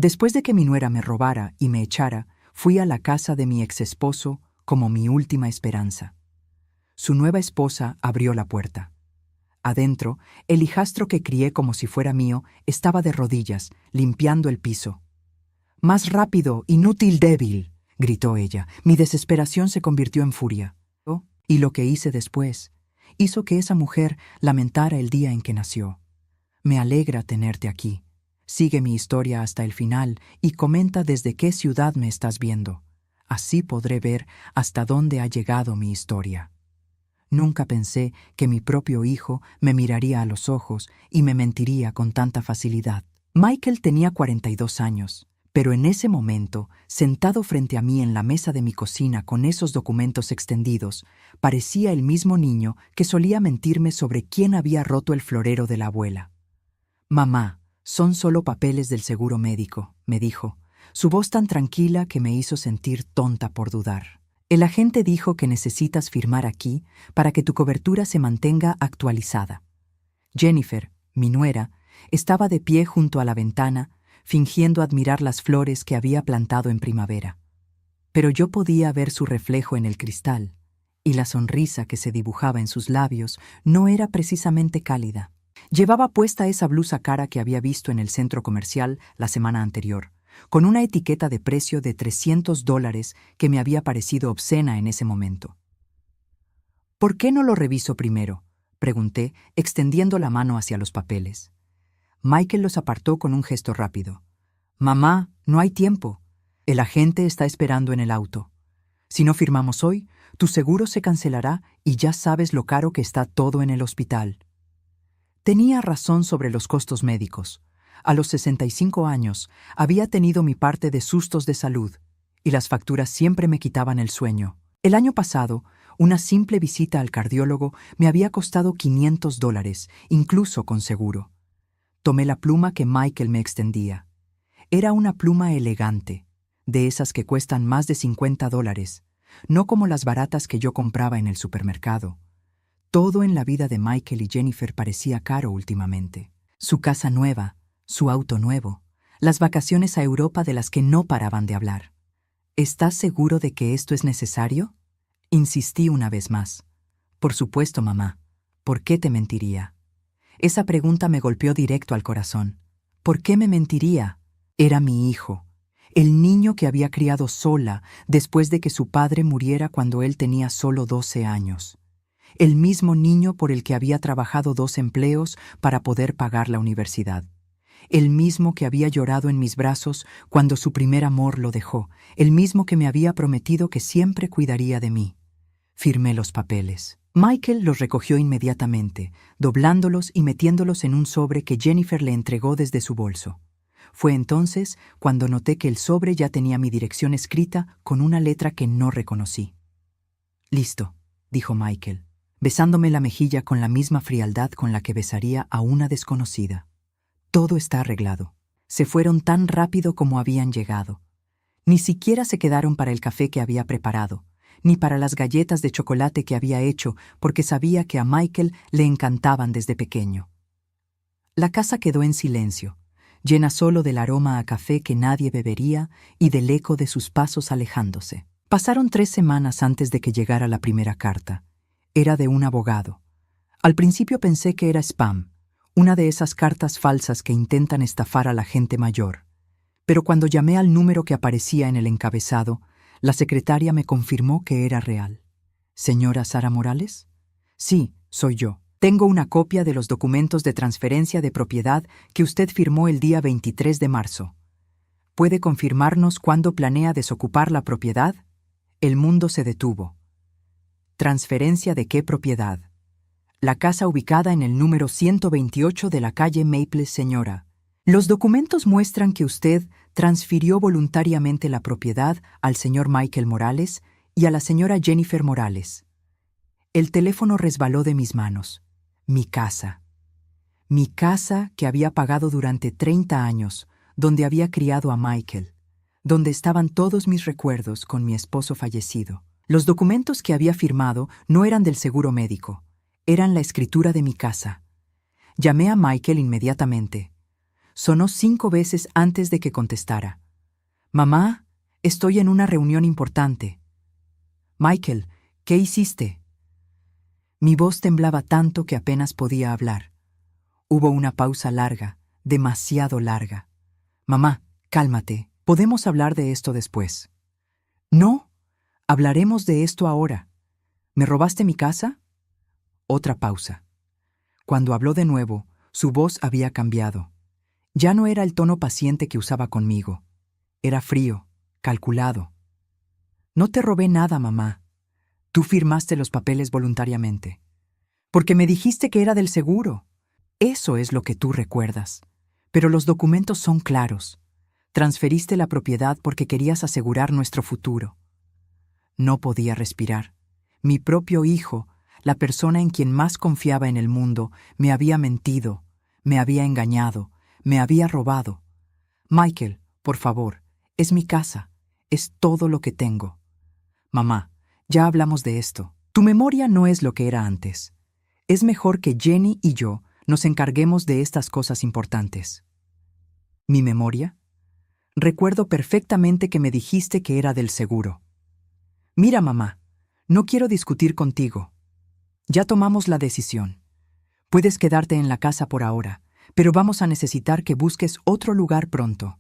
Después de que mi nuera me robara y me echara, fui a la casa de mi exesposo como mi última esperanza. Su nueva esposa abrió la puerta. Adentro, el hijastro que crié como si fuera mío estaba de rodillas, limpiando el piso. «¡Más rápido, inútil débil!», gritó ella. Mi desesperación se convirtió en furia. Y lo que hice después hizo que esa mujer lamentara el día en que nació. «Me alegra tenerte aquí. Sigue mi historia hasta el final y comenta desde qué ciudad me estás viendo. Así podré ver hasta dónde ha llegado mi historia». Nunca pensé que mi propio hijo me miraría a los ojos y me mentiría con tanta facilidad. Michael tenía 42 años, pero en ese momento, sentado frente a mí en la mesa de mi cocina con esos documentos extendidos, parecía el mismo niño que solía mentirme sobre quién había roto el florero de la abuela. «Mamá, son solo papeles del seguro médico», me dijo, su voz tan tranquila que me hizo sentir tonta por dudar. «El agente dijo que necesitas firmar aquí para que tu cobertura se mantenga actualizada». Jennifer, mi nuera, estaba de pie junto a la ventana, fingiendo admirar las flores que había plantado en primavera. Pero yo podía ver su reflejo en el cristal, y la sonrisa que se dibujaba en sus labios no era precisamente cálida. Llevaba puesta esa blusa cara que había visto en el centro comercial la semana anterior, con una etiqueta de precio de $300 que me había parecido obscena en ese momento. «¿Por qué no lo reviso primero?», pregunté, extendiendo la mano hacia los papeles. Michael los apartó con un gesto rápido. «Mamá, no hay tiempo. El agente está esperando en el auto. Si no firmamos hoy, tu seguro se cancelará y ya sabes lo caro que está todo en el hospital». Tenía razón sobre los costos médicos. A los 65 años había tenido mi parte de sustos de salud, y las facturas siempre me quitaban el sueño. El año pasado, una simple visita al cardiólogo me había costado $500, incluso con seguro. Tomé la pluma que Michael me extendía. Era una pluma elegante, de esas que cuestan más de $50, no como las baratas que yo compraba en el supermercado. Todo en la vida de Michael y Jennifer parecía caro últimamente. Su casa nueva, su auto nuevo, las vacaciones a Europa de las que no paraban de hablar. «¿Estás seguro de que esto es necesario?», insistí una vez más. «Por supuesto, mamá. ¿Por qué te mentiría?». Esa pregunta me golpeó directo al corazón. ¿Por qué me mentiría? Era mi hijo, el niño que había criado sola después de que su padre muriera cuando él tenía solo 12 años. El mismo niño por el que había trabajado 2 empleos para poder pagar la universidad. El mismo que había llorado en mis brazos cuando su primer amor lo dejó. El mismo que me había prometido que siempre cuidaría de mí. Firmé los papeles. Michael los recogió inmediatamente, doblándolos y metiéndolos en un sobre que Jennifer le entregó desde su bolso. Fue entonces cuando noté que el sobre ya tenía mi dirección escrita con una letra que no reconocí. «Listo», dijo Michael, besándome la mejilla con la misma frialdad con la que besaría a una desconocida. «Todo está arreglado». Se fueron tan rápido como habían llegado. Ni siquiera se quedaron para el café que había preparado, ni para las galletas de chocolate que había hecho porque sabía que a Michael le encantaban desde pequeño. La casa quedó en silencio, llena solo del aroma a café que nadie bebería y del eco de sus pasos alejándose. Pasaron 3 semanas antes de que llegara la primera carta. Era de un abogado. Al principio pensé que era spam, una de esas cartas falsas que intentan estafar a la gente mayor. Pero cuando llamé al número que aparecía en el encabezado, la secretaria me confirmó que era real. «¿Señora Sara Morales?» «Sí, soy yo. Tengo una copia de los documentos de transferencia de propiedad que usted firmó el día 23 de marzo. ¿Puede confirmarnos cuándo planea desocupar la propiedad?». El mundo se detuvo. «¿Transferencia de qué propiedad?». «La casa ubicada en el número 128 de la calle Maple, señora. Los documentos muestran que usted transfirió voluntariamente la propiedad al señor Michael Morales y a la señora Jennifer Morales». El teléfono resbaló de mis manos. Mi casa. Mi casa que había pagado durante 30 años, donde había criado a Michael, donde estaban todos mis recuerdos con mi esposo fallecido. Los documentos que había firmado no eran del seguro médico, eran la escritura de mi casa. Llamé a Michael inmediatamente. Sonó 5 veces antes de que contestara. «Mamá, estoy en una reunión importante». «Michael, ¿qué hiciste?» Mi voz temblaba tanto que apenas podía hablar. Hubo una pausa larga, demasiado larga. «Mamá, cálmate. Podemos hablar de esto después». «No, hablaremos de esto ahora. ¿Me robaste mi casa?» Otra pausa. Cuando habló de nuevo, su voz había cambiado. Ya no era el tono paciente que usaba conmigo. Era frío, calculado. «No te robé nada, mamá. Tú firmaste los papeles voluntariamente. Porque me dijiste que era del seguro. Eso es lo que tú recuerdas. Pero los documentos son claros. Transferiste la propiedad porque querías asegurar nuestro futuro». No podía respirar. Mi propio hijo, la persona en quien más confiaba en el mundo, me había mentido, me había engañado, me había robado. «Michael, por favor, es mi casa, es todo lo que tengo». «Mamá, ya hablamos de esto. Tu memoria no es lo que era antes. Es mejor que Jenny y yo nos encarguemos de estas cosas importantes». ¿Mi memoria? Recuerdo perfectamente que me dijiste que era del seguro. «Mira, mamá, no quiero discutir contigo. Ya tomamos la decisión. Puedes quedarte en la casa por ahora, pero vamos a necesitar que busques otro lugar pronto».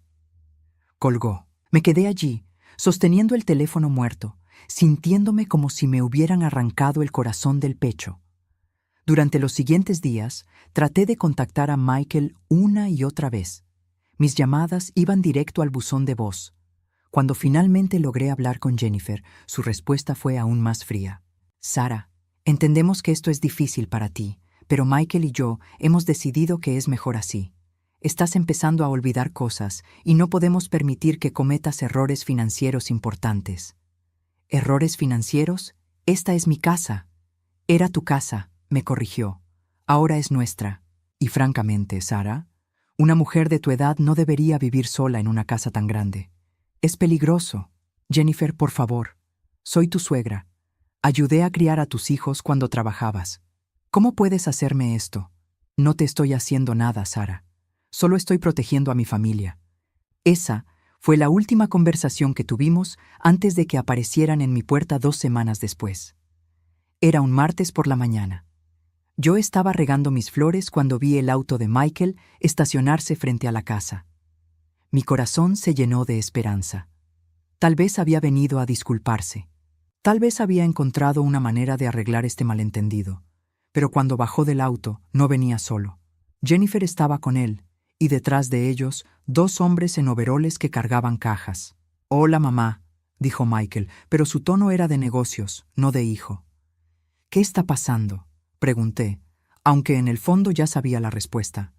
Colgó. Me quedé allí, sosteniendo el teléfono muerto, sintiéndome como si me hubieran arrancado el corazón del pecho. Durante los siguientes días, traté de contactar a Michael una y otra vez. Mis llamadas iban directo al buzón de voz. Cuando finalmente logré hablar con Jennifer, su respuesta fue aún más fría. «Sara, entendemos que esto es difícil para ti, pero Michael y yo hemos decidido que es mejor así. Estás empezando a olvidar cosas y no podemos permitir que cometas errores financieros importantes». «¿Errores financieros? Esta es mi casa». «Era tu casa», me corrigió. «Ahora es nuestra». Y francamente, Sara, una mujer de tu edad no debería vivir sola en una casa tan grande. Es peligroso. Jennifer, por favor. Soy tu suegra. Ayudé a criar a tus hijos cuando trabajabas. ¿Cómo puedes hacerme esto? No te estoy haciendo nada, Sara. Solo estoy protegiendo a mi familia». Esa fue la última conversación que tuvimos antes de que aparecieran en mi puerta 2 semanas después. Era un martes por la mañana. Yo estaba regando mis flores cuando vi el auto de Michael estacionarse frente a la casa. Mi corazón se llenó de esperanza. Tal vez había venido a disculparse. Tal vez había encontrado una manera de arreglar este malentendido. Pero cuando bajó del auto, no venía solo. Jennifer estaba con él, y detrás de ellos, 2 hombres en overoles que cargaban cajas. «Hola, mamá», dijo Michael, pero su tono era de negocios, no de hijo. «¿Qué está pasando?», pregunté, aunque en el fondo ya sabía la respuesta.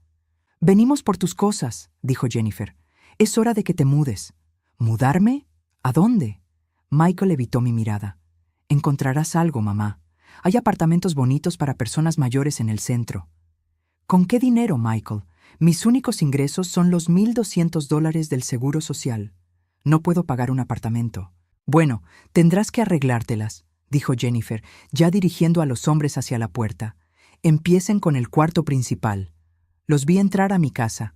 «Venimos por tus cosas», dijo Jennifer. «Es hora de que te mudes». «¿Mudarme? ¿A dónde?» Michael evitó mi mirada. «Encontrarás algo, mamá. Hay apartamentos bonitos para personas mayores en el centro». «¿Con qué dinero, Michael? Mis únicos ingresos son los $1,200 del seguro social. No puedo pagar un apartamento». «Bueno, tendrás que arreglártelas», dijo Jennifer, ya dirigiendo a los hombres hacia la puerta. «Empiecen con el cuarto principal». Los vi entrar a mi casa,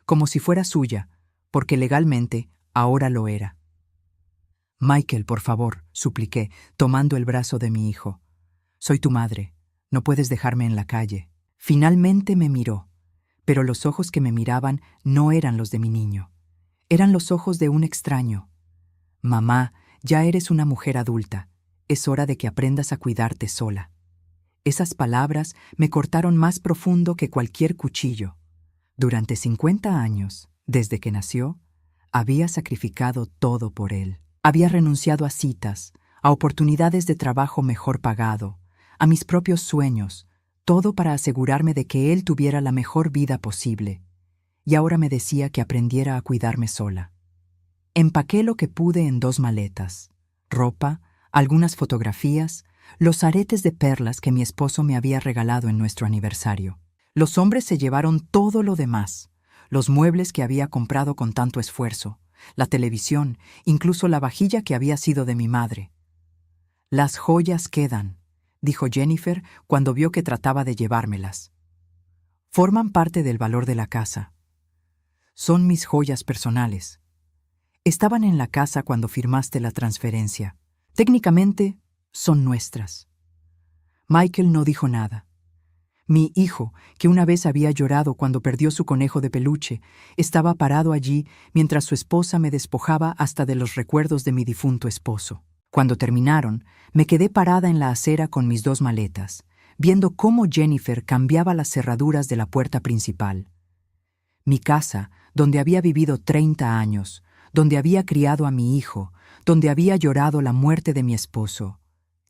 como si fuera suya, porque legalmente ahora lo era. «Michael, por favor», supliqué, tomando el brazo de mi hijo. «Soy tu madre. No puedes dejarme en la calle». Finalmente me miró, pero los ojos que me miraban no eran los de mi niño. Eran los ojos de un extraño. «Mamá, ya eres una mujer adulta. Es hora de que aprendas a cuidarte sola». Esas palabras me cortaron más profundo que cualquier cuchillo. Durante 50 años, desde que nació, había sacrificado todo por él. Había renunciado a citas, a oportunidades de trabajo mejor pagado, a mis propios sueños, todo para asegurarme de que él tuviera la mejor vida posible. Y ahora me decía que aprendiera a cuidarme sola. Empaqué lo que pude en 2 maletas: ropa, algunas fotografías, los aretes de perlas que mi esposo me había regalado en nuestro aniversario. Los hombres se llevaron todo lo demás, los muebles que había comprado con tanto esfuerzo, la televisión, incluso la vajilla que había sido de mi madre. «Las joyas quedan», dijo Jennifer cuando vio que trataba de llevármelas. Forman parte del valor de la casa. Son mis joyas personales. Estaban en la casa cuando firmaste la transferencia. Técnicamente, son nuestras. Michael no dijo nada. Mi hijo, que una vez había llorado cuando perdió su conejo de peluche, estaba parado allí mientras su esposa me despojaba hasta de los recuerdos de mi difunto esposo. Cuando terminaron, me quedé parada en la acera con mis 2 maletas, viendo cómo Jennifer cambiaba las cerraduras de la puerta principal. Mi casa, donde había vivido 30 años, donde había criado a mi hijo, donde había llorado la muerte de mi esposo,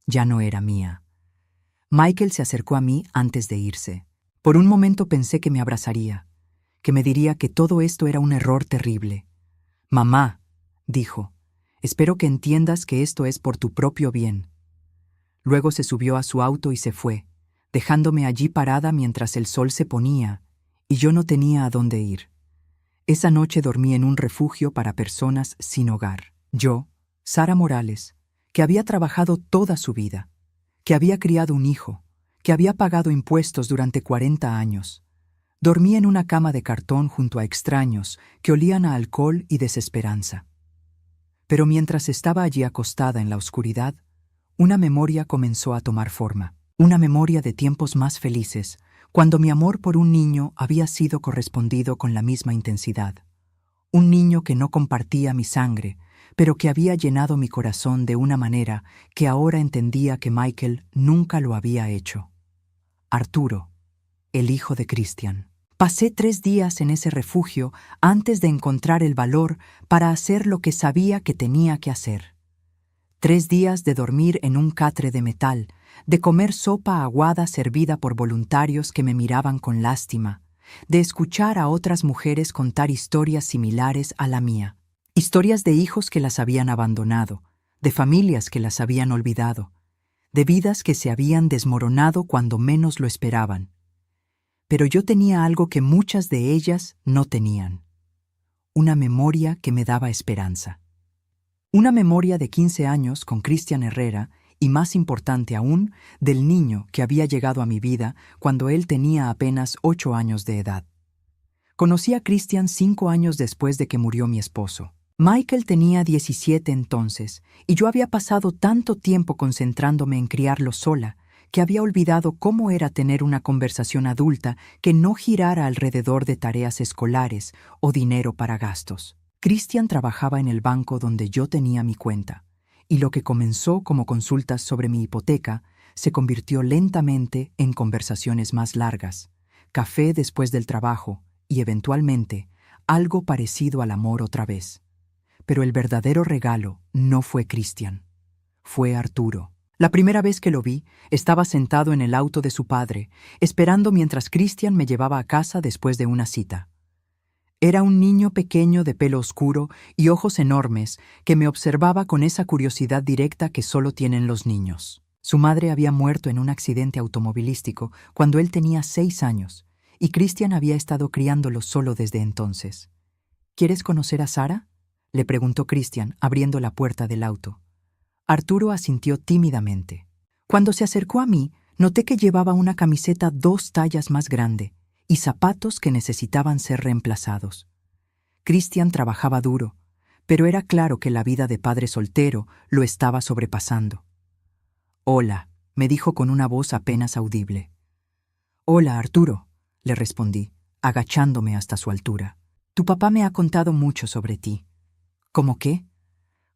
ya no era mía. Michael se acercó a mí antes de irse. Por un momento pensé que me abrazaría, que me diría que todo esto era un error terrible. «Mamá», dijo, «espero que entiendas que esto es por tu propio bien». Luego se subió a su auto y se fue, dejándome allí parada mientras el sol se ponía y yo no tenía a dónde ir. Esa noche dormí en un refugio para personas sin hogar. Yo, Sara Morales, que había trabajado toda su vida, que había criado un hijo, que había pagado impuestos durante 40 años. Dormí en una cama de cartón junto a extraños que olían a alcohol y desesperanza. Pero mientras estaba allí acostada en la oscuridad, una memoria comenzó a tomar forma. Una memoria de tiempos más felices, cuando mi amor por un niño había sido correspondido con la misma intensidad. Un niño que no compartía mi sangre, pero que había llenado mi corazón de una manera que ahora entendía que Michael nunca lo había hecho. Arturo, el hijo de Christian. Pasé 3 días en ese refugio antes de encontrar el valor para hacer lo que sabía que tenía que hacer. 3 días de dormir en un catre de metal, de comer sopa aguada servida por voluntarios que me miraban con lástima, de escuchar a otras mujeres contar historias similares a la mía. Historias de hijos que las habían abandonado, de familias que las habían olvidado, de vidas que se habían desmoronado cuando menos lo esperaban. Pero yo tenía algo que muchas de ellas no tenían. Una memoria que me daba esperanza. Una memoria de 15 años con Christian Herrera y, más importante aún, del niño que había llegado a mi vida cuando él tenía apenas 8 años de edad. Conocí a Christian 5 años después de que murió mi esposo. Michael tenía 17 entonces, y yo había pasado tanto tiempo concentrándome en criarlo sola, que había olvidado cómo era tener una conversación adulta que no girara alrededor de tareas escolares o dinero para gastos. Christian trabajaba en el banco donde yo tenía mi cuenta, y lo que comenzó como consultas sobre mi hipoteca se convirtió lentamente en conversaciones más largas, café después del trabajo y, eventualmente, algo parecido al amor otra vez. Pero el verdadero regalo no fue Christian, fue Arturo. La primera vez que lo vi, estaba sentado en el auto de su padre, esperando mientras Christian me llevaba a casa después de una cita. Era un niño pequeño de pelo oscuro y ojos enormes que me observaba con esa curiosidad directa que solo tienen los niños. Su madre había muerto en un accidente automovilístico cuando él tenía 6 años, y Christian había estado criándolo solo desde entonces. ¿Quieres conocer a Sara?, le preguntó Christian, abriendo la puerta del auto. Arturo asintió tímidamente. Cuando se acercó a mí, noté que llevaba una camiseta 2 tallas más grande y zapatos que necesitaban ser reemplazados. Christian trabajaba duro, pero era claro que la vida de padre soltero lo estaba sobrepasando. «Hola», me dijo con una voz apenas audible. «Hola, Arturo», le respondí, agachándome hasta su altura. «Tu papá me ha contado mucho sobre ti». «¿Cómo qué?»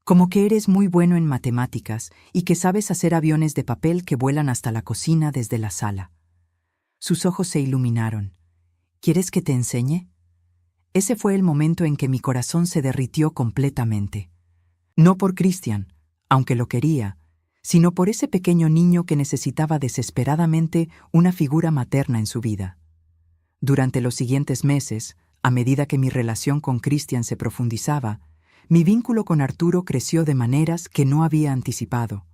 «Como que eres muy bueno en matemáticas y que sabes hacer aviones de papel que vuelan hasta la cocina desde la sala». Sus ojos se iluminaron. «¿Quieres que te enseñe?» Ese fue el momento en que mi corazón se derritió completamente. No por Christian, aunque lo quería, sino por ese pequeño niño que necesitaba desesperadamente una figura materna en su vida. Durante los siguientes meses, a medida que mi relación con Christian se profundizaba, mi vínculo con Arturo creció de maneras que no había anticipado.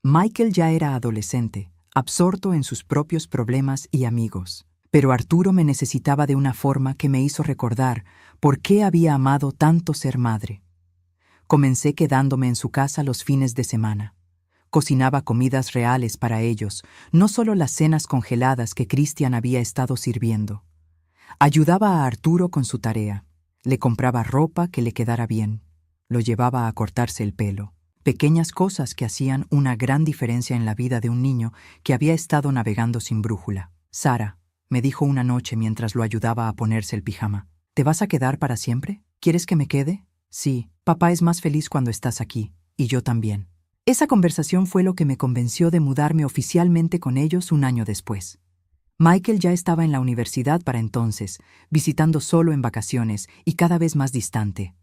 Michael ya era adolescente, absorto en sus propios problemas y amigos. Pero Arturo me necesitaba de una forma que me hizo recordar por qué había amado tanto ser madre. Comencé quedándome en su casa los fines de semana. Cocinaba comidas reales para ellos, no solo las cenas congeladas que Christian había estado sirviendo. Ayudaba a Arturo con su tarea. Le compraba ropa que le quedara bien. Lo llevaba a cortarse el pelo. Pequeñas cosas que hacían una gran diferencia en la vida de un niño que había estado navegando sin brújula. Sara, me dijo una noche mientras lo ayudaba a ponerse el pijama. ¿Te vas a quedar para siempre? ¿Quieres que me quede? Sí, papá es más feliz cuando estás aquí, y yo también. Esa conversación fue lo que me convenció de mudarme oficialmente con ellos un año después. Michael ya estaba en la universidad para entonces, visitando solo en vacaciones y cada vez más distante.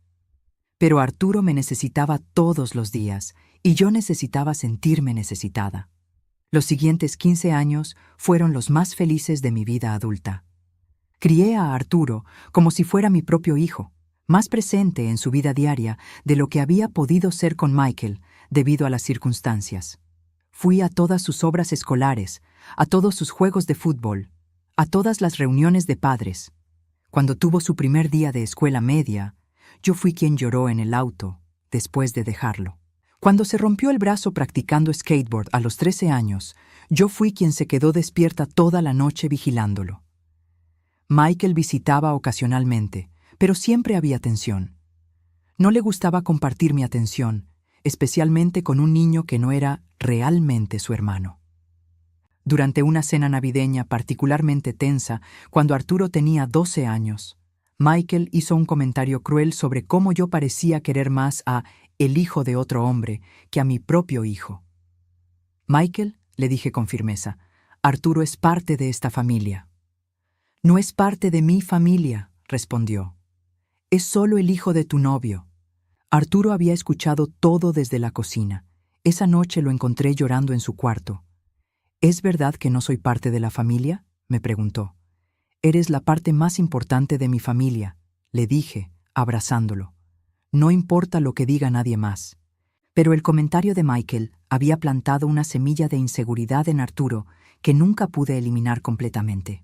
Pero Arturo me necesitaba todos los días, y yo necesitaba sentirme necesitada. Los siguientes 15 años fueron los más felices de mi vida adulta. Crié a Arturo como si fuera mi propio hijo, más presente en su vida diaria de lo que había podido ser con Michael debido a las circunstancias. Fui a todas sus obras escolares, a todos sus juegos de fútbol, a todas las reuniones de padres. Cuando tuvo su primer día de escuela media, yo fui quien lloró en el auto después de dejarlo. Cuando se rompió el brazo practicando skateboard a los 13 años, yo fui quien se quedó despierta toda la noche vigilándolo. Michael visitaba ocasionalmente, pero siempre había tensión. No le gustaba compartir mi atención, especialmente con un niño que no era realmente su hermano. Durante una cena navideña particularmente tensa, cuando Arturo tenía 12 años, Michael hizo un comentario cruel sobre cómo yo parecía querer más a el hijo de otro hombre que a mi propio hijo. Michael, le dije con firmeza, Arturo es parte de esta familia. No es parte de mi familia, respondió. Es solo el hijo de tu novio. Arturo había escuchado todo desde la cocina. Esa noche lo encontré llorando en su cuarto. ¿Es verdad que no soy parte de la familia?, me preguntó. Eres la parte más importante de mi familia, le dije, abrazándolo. No importa lo que diga nadie más. Pero el comentario de Michael había plantado una semilla de inseguridad en Arturo que nunca pude eliminar completamente.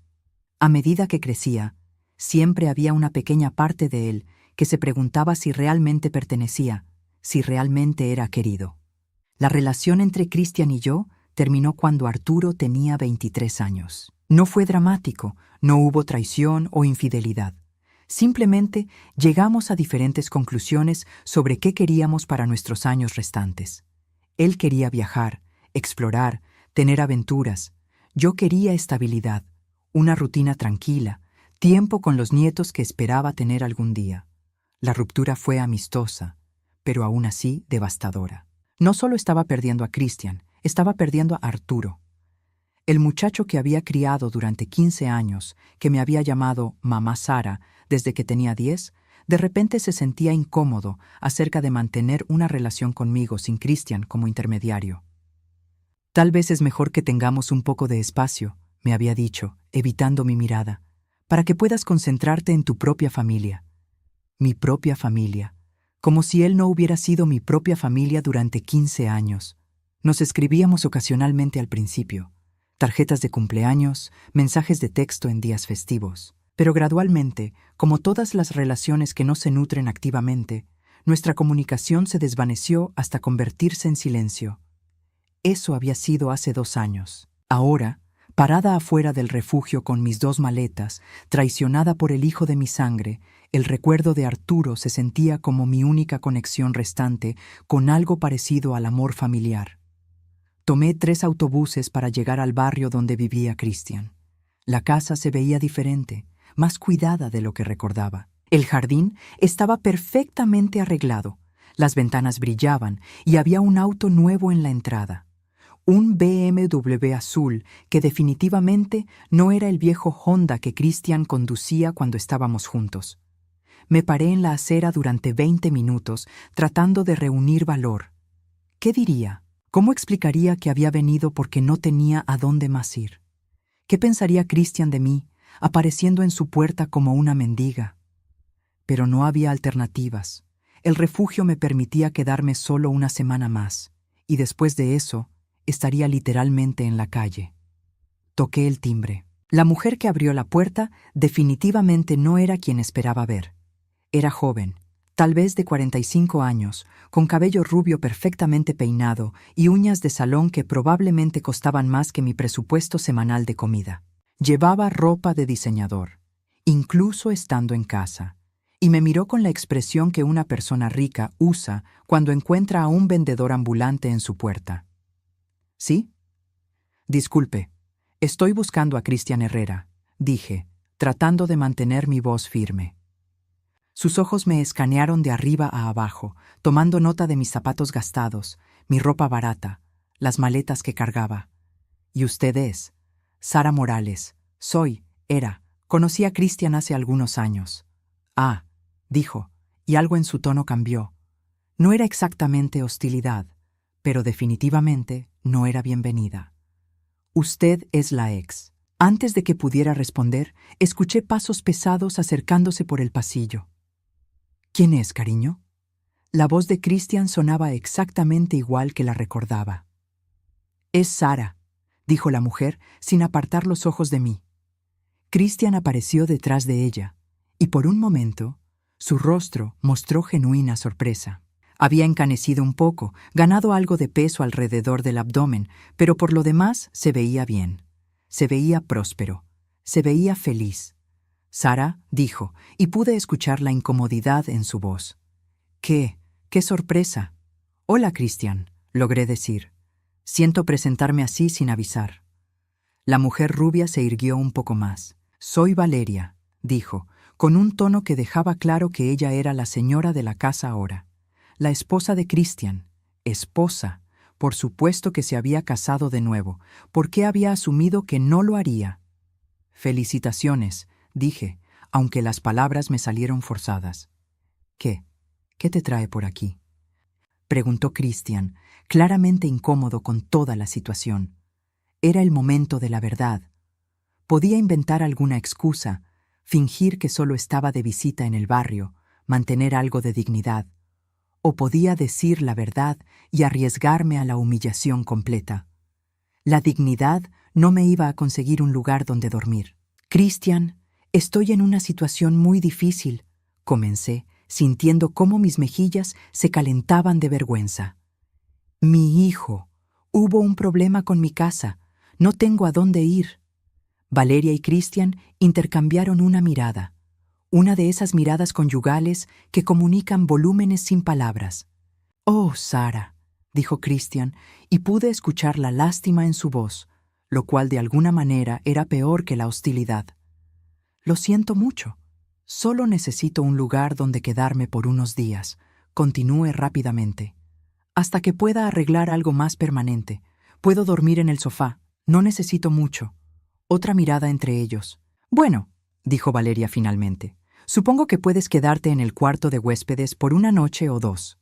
A medida que crecía, siempre había una pequeña parte de él que se preguntaba si realmente pertenecía, si realmente era querido. La relación entre Christian y yo terminó cuando Arturo tenía 23 años. No fue dramático, no hubo traición o infidelidad. Simplemente llegamos a diferentes conclusiones sobre qué queríamos para nuestros años restantes. Él quería viajar, explorar, tener aventuras. Yo quería estabilidad, una rutina tranquila, tiempo con los nietos que esperaba tener algún día. La ruptura fue amistosa, pero aún así devastadora. No solo estaba perdiendo a Christian, estaba perdiendo a Arturo. El muchacho que había criado durante 15 años, que me había llamado Mamá Sara desde que tenía 10, de repente se sentía incómodo acerca de mantener una relación conmigo sin Christian como intermediario. Tal vez es mejor que tengamos un poco de espacio, me había dicho, evitando mi mirada, para que puedas concentrarte en tu propia familia. Mi propia familia, como si él no hubiera sido mi propia familia durante 15 años. Nos escribíamos ocasionalmente al principio. Tarjetas de cumpleaños, mensajes de texto en días festivos. Pero gradualmente, como todas las relaciones que no se nutren activamente, nuestra comunicación se desvaneció hasta convertirse en silencio. Eso había sido hace 2 años. Ahora, parada afuera del refugio con mis 2 maletas, traicionada por el hijo de mi sangre, el recuerdo de Arturo se sentía como mi única conexión restante con algo parecido al amor familiar. Tomé 3 autobuses para llegar al barrio donde vivía Christian. La casa se veía diferente, más cuidada de lo que recordaba. El jardín estaba perfectamente arreglado, las ventanas brillaban y había un auto nuevo en la entrada. Un BMW azul que definitivamente no era el viejo Honda que Christian conducía cuando estábamos juntos. Me paré en la acera durante 20 minutos tratando de reunir valor. ¿Qué diría? ¿Cómo explicaría que había venido porque no tenía a dónde más ir? ¿Qué pensaría Christian de mí, apareciendo en su puerta como una mendiga? Pero no había alternativas. El refugio me permitía quedarme solo una semana más, y después de eso, estaría literalmente en la calle. Toqué el timbre. La mujer que abrió la puerta definitivamente no era quien esperaba ver. Era joven, tal vez de 45 años, con cabello rubio perfectamente peinado y uñas de salón que probablemente costaban más que mi presupuesto semanal de comida. Llevaba ropa de diseñador, incluso estando en casa, y me miró con la expresión que una persona rica usa cuando encuentra a un vendedor ambulante en su puerta. ¿Sí? Disculpe, estoy buscando a Cristian Herrera, dije, tratando de mantener mi voz firme. Sus ojos me escanearon de arriba a abajo, tomando nota de mis zapatos gastados, mi ropa barata, las maletas que cargaba. ¿Y usted es? Sara Morales. Conocí a Cristian hace algunos años. Ah, dijo, y algo en su tono cambió. No era exactamente hostilidad, pero definitivamente no era bienvenida. Usted es la ex. Antes de que pudiera responder, escuché pasos pesados acercándose por el pasillo. ¿Quién es, cariño? La voz de Cristian sonaba exactamente igual que la recordaba. Es Sara, dijo la mujer sin apartar los ojos de mí. Cristian apareció detrás de ella, y por un momento, su rostro mostró genuina sorpresa. Había encanecido un poco, ganado algo de peso alrededor del abdomen, pero por lo demás se veía bien. Se veía próspero. Se veía feliz. Sara, dijo, y pude escuchar la incomodidad en su voz. ¡Qué sorpresa! Hola, Cristian, logré decir. Siento presentarme así sin avisar. La mujer rubia se irguió un poco más. Soy Valeria, dijo, con un tono que dejaba claro que ella era la señora de la casa ahora. La esposa de Cristian. Esposa. Por supuesto que se había casado de nuevo. ¿Por qué había asumido que no lo haría? Felicitaciones, dije, aunque las palabras me salieron forzadas. ¿Qué te trae por aquí? Preguntó Cristian, claramente incómodo con toda la situación. Era el momento de la verdad. Podía inventar alguna excusa, fingir que solo estaba de visita en el barrio, mantener algo de dignidad. O podía decir la verdad y arriesgarme a la humillación completa. La dignidad no me iba a conseguir un lugar donde dormir. Cristian, estoy en una situación muy difícil, comencé, sintiendo cómo mis mejillas se calentaban de vergüenza. Mi hijo. Hubo un problema con mi casa. No tengo a dónde ir. Valeria y Cristian intercambiaron una mirada. Una de esas miradas conyugales que comunican volúmenes sin palabras. «Oh, Sara», dijo Cristian, y pude escuchar la lástima en su voz, lo cual de alguna manera era peor que la hostilidad. «Lo siento mucho. Solo necesito un lugar donde quedarme por unos días», continué rápidamente. «Hasta que pueda arreglar algo más permanente. Puedo dormir en el sofá. No necesito mucho». Otra mirada entre ellos. «Bueno», dijo Valeria finalmente, «supongo que puedes quedarte en el cuarto de huéspedes por una noche o dos.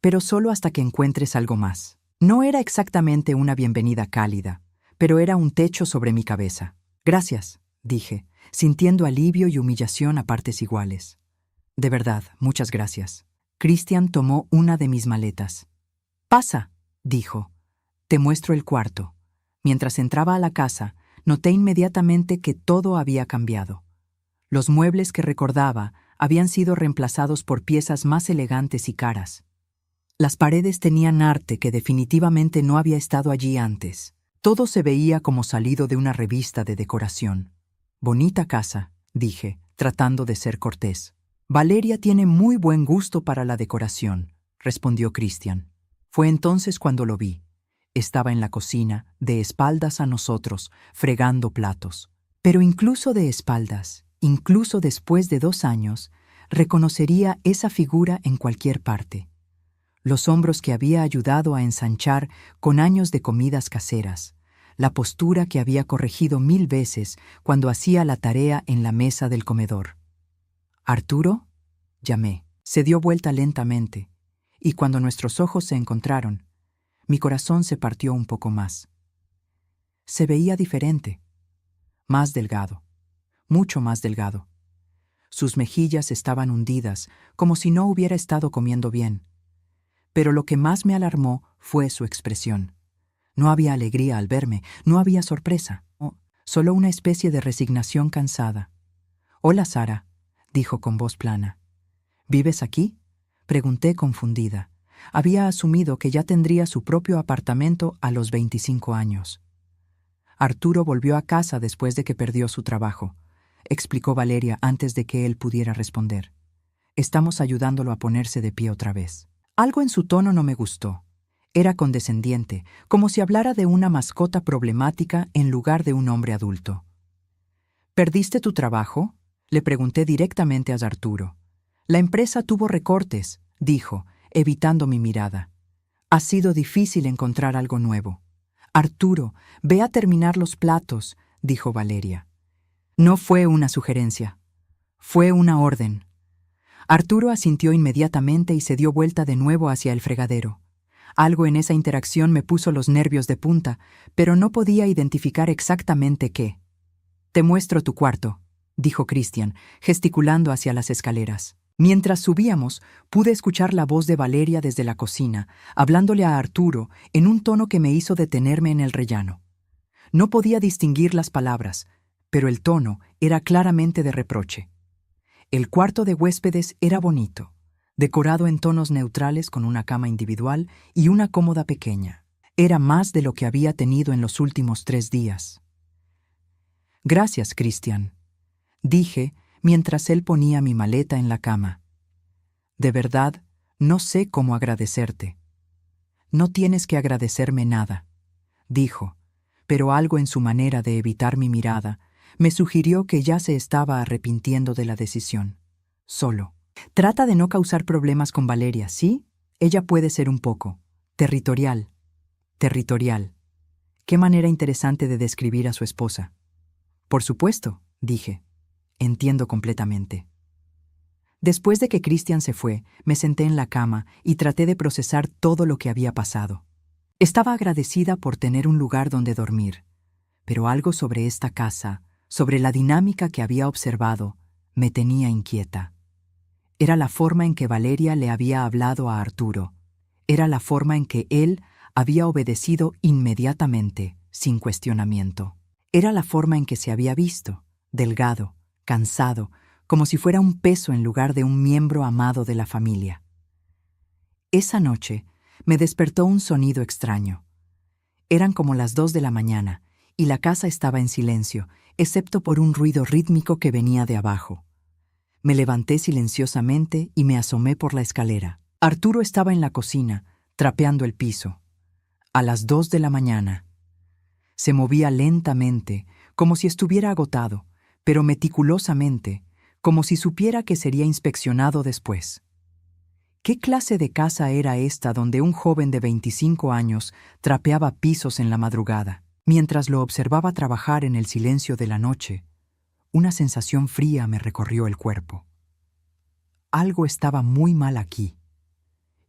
Pero solo hasta que encuentres algo más». No era exactamente una bienvenida cálida, pero era un techo sobre mi cabeza. «Gracias», dije, sintiendo alivio y humillación a partes iguales. «De verdad, muchas gracias». Cristian tomó una de mis maletas. «Pasa», dijo. «Te muestro el cuarto». Mientras entraba a la casa, noté inmediatamente que todo había cambiado. Los muebles que recordaba habían sido reemplazados por piezas más elegantes y caras. Las paredes tenían arte que definitivamente no había estado allí antes. Todo se veía como salido de una revista de decoración. «Bonita casa», dije, tratando de ser cortés. «Valeria tiene muy buen gusto para la decoración», respondió Cristian. Fue entonces cuando lo vi. Estaba en la cocina, de espaldas a nosotros, fregando platos. Pero incluso de espaldas, incluso después de 2 años, reconocería esa figura en cualquier parte. Los hombros que había ayudado a ensanchar con años de comidas caseras, la postura que había corregido 1000 veces cuando hacía la tarea en la mesa del comedor. «¿Arturo?», llamé. Se dio vuelta lentamente, y cuando nuestros ojos se encontraron, mi corazón se partió un poco más. Se veía diferente, más delgado, mucho más delgado. Sus mejillas estaban hundidas, como si no hubiera estado comiendo bien. Pero lo que más me alarmó fue su expresión. No había alegría al verme, no había sorpresa, solo una especie de resignación cansada. «Hola, Sara», dijo con voz plana. «¿Vives aquí?», Pregunté confundida. Había asumido que ya tendría su propio apartamento a los 25 años. Arturo volvió a casa después de que perdió su trabajo, explicó Valeria antes de que él pudiera responder. Estamos ayudándolo a ponerse de pie otra vez. Algo en su tono no me gustó. Era condescendiente, como si hablara de una mascota problemática en lugar de un hombre adulto. ¿Perdiste tu trabajo?, le pregunté directamente a Arturo. La empresa tuvo recortes, dijo, evitando mi mirada. Ha sido difícil encontrar algo nuevo. Arturo, ve a terminar los platos, dijo Valeria. No fue una sugerencia. Fue una orden. Arturo asintió inmediatamente y se dio vuelta de nuevo hacia el fregadero. Algo en esa interacción me puso los nervios de punta, pero no podía identificar exactamente qué. «Te muestro tu cuarto», dijo Christian, gesticulando hacia las escaleras. Mientras subíamos, pude escuchar la voz de Valeria desde la cocina, hablándole a Arturo en un tono que me hizo detenerme en el rellano. No podía distinguir las palabras, pero el tono era claramente de reproche. El cuarto de huéspedes era bonito, decorado en tonos neutrales con una cama individual y una cómoda pequeña. Era más de lo que había tenido en los últimos 3 días. «Gracias, Christian», dije mientras él ponía mi maleta en la cama. «De verdad, no sé cómo agradecerte». «No tienes que agradecerme nada», dijo, pero algo en su manera de evitar mi mirada me sugirió que ya se estaba arrepintiendo de la decisión. Solo. «Trata de no causar problemas con Valeria, ¿sí? Ella puede ser un poco territorial». Territorial. Qué manera interesante de describir a su esposa. «Por supuesto», dije. «Entiendo completamente». Después de que Christian se fue, me senté en la cama y traté de procesar todo lo que había pasado. Estaba agradecida por tener un lugar donde dormir, pero algo sobre esta casa, sobre la dinámica que había observado, me tenía inquieta. Era la forma en que Valeria le había hablado a Arturo. Era la forma en que él había obedecido inmediatamente, sin cuestionamiento. Era la forma en que se había visto, delgado, cansado, como si fuera un peso en lugar de un miembro amado de la familia. Esa noche me despertó un sonido extraño. Eran como las 2 de la mañana y la casa estaba en silencio, excepto por un ruido rítmico que venía de abajo. Me levanté silenciosamente y me asomé por la escalera. Arturo estaba en la cocina, trapeando el piso. A las 2 de la mañana. Se movía lentamente, como si estuviera agotado, pero meticulosamente, como si supiera que sería inspeccionado después. ¿Qué clase de casa era esta donde un joven de 25 años trapeaba pisos en la madrugada? Mientras lo observaba trabajar en el silencio de la noche, una sensación fría me recorrió el cuerpo. Algo estaba muy mal aquí,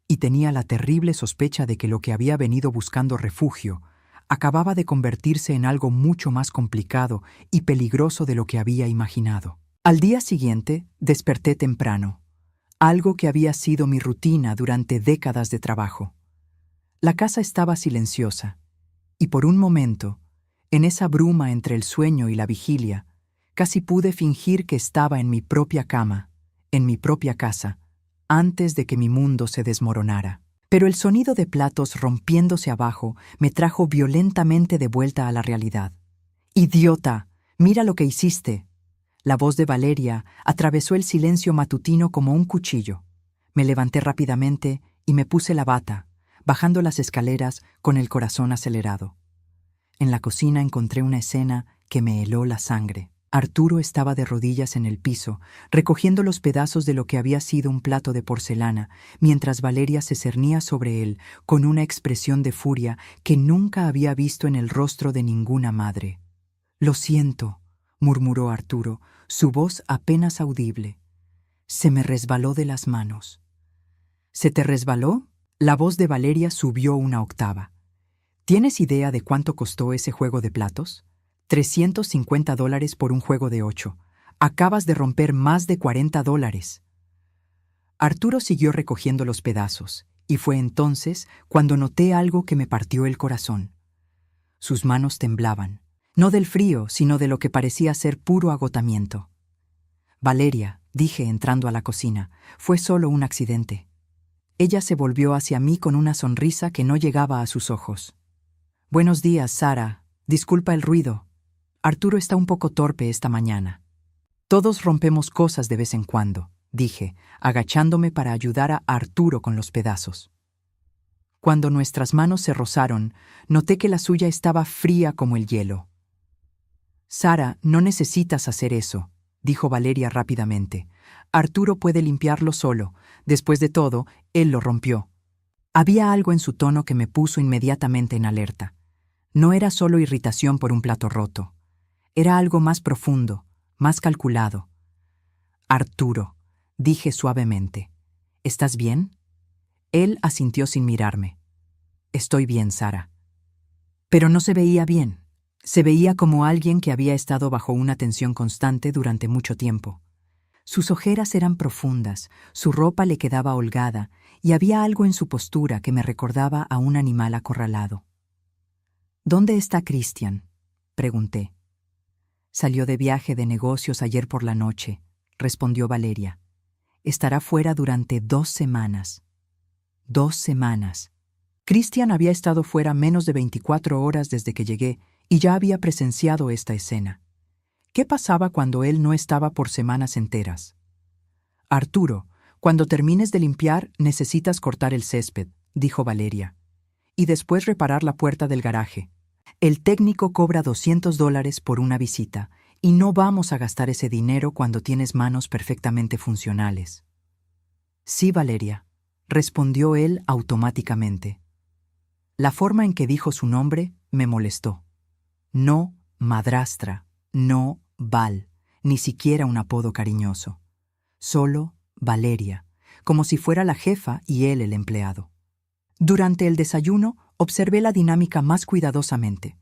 y tenía la terrible sospecha de que lo que había venido buscando refugio acababa de convertirse en algo mucho más complicado y peligroso de lo que había imaginado. Al día siguiente, desperté temprano, algo que había sido mi rutina durante décadas de trabajo. La casa estaba silenciosa, y por un momento, en esa bruma entre el sueño y la vigilia, casi pude fingir que estaba en mi propia cama, en mi propia casa, antes de que mi mundo se desmoronara. Pero el sonido de platos rompiéndose abajo me trajo violentamente de vuelta a la realidad. «¡Idiota! ¡Mira lo que hiciste!». La voz de Valeria atravesó el silencio matutino como un cuchillo. Me levanté rápidamente y me puse la bata, bajando las escaleras con el corazón acelerado. En la cocina encontré una escena que me heló la sangre. Arturo estaba de rodillas en el piso, recogiendo los pedazos de lo que había sido un plato de porcelana, mientras Valeria se cernía sobre él con una expresión de furia que nunca había visto en el rostro de ninguna madre. «Lo siento», murmuró Arturo, su voz apenas audible. «Se me resbaló de las manos». «¿Se te resbaló?». La voz de Valeria subió una octava. «¿Tienes idea de cuánto costó ese juego de platos? $350 por un juego de 8. Acabas de romper más de $40. Arturo siguió recogiendo los pedazos, y fue entonces cuando noté algo que me partió el corazón. Sus manos temblaban, no del frío, sino de lo que parecía ser puro agotamiento. «Valeria», dije entrando a la cocina, «fue solo un accidente». Ella se volvió hacia mí con una sonrisa que no llegaba a sus ojos. «Buenos días, Sara. Disculpa el ruido. Arturo está un poco torpe esta mañana». «Todos rompemos cosas de vez en cuando», dije, agachándome para ayudar a Arturo con los pedazos. Cuando nuestras manos se rozaron, noté que la suya estaba fría como el hielo. «Sara, no necesitas hacer eso», dijo Valeria rápidamente. «Arturo puede limpiarlo solo. Después de todo, él lo rompió». Había algo en su tono que me puso inmediatamente en alerta. No era solo irritación por un plato roto. Era algo más profundo, más calculado. «Arturo», dije suavemente, «¿estás bien?» Él asintió sin mirarme. «Estoy bien, Sara». Pero no se veía bien. Se veía como alguien que había estado bajo una tensión constante durante mucho tiempo. Sus ojeras eran profundas, su ropa le quedaba holgada, y había algo en su postura que me recordaba a un animal acorralado. «¿Dónde está Christian?», pregunté. «Salió de viaje de negocios ayer por la noche», respondió Valeria. «Estará fuera durante 2 semanas». 2 semanas. Christian había estado fuera menos de 24 horas desde que llegué y ya había presenciado esta escena. ¿Qué pasaba cuando él no estaba por semanas enteras? «Arturo, cuando termines de limpiar necesitas cortar el césped», dijo Valeria, «y después reparar la puerta del garaje. El técnico cobra $200 por una visita y no vamos a gastar ese dinero cuando tienes manos perfectamente funcionales». «Sí, Valeria», respondió él automáticamente. La forma en que dijo su nombre me molestó. No madrastra, no Val, ni siquiera un apodo cariñoso. Solo Valeria, como si fuera la jefa y él el empleado. Durante el desayuno observé la dinámica más cuidadosamente.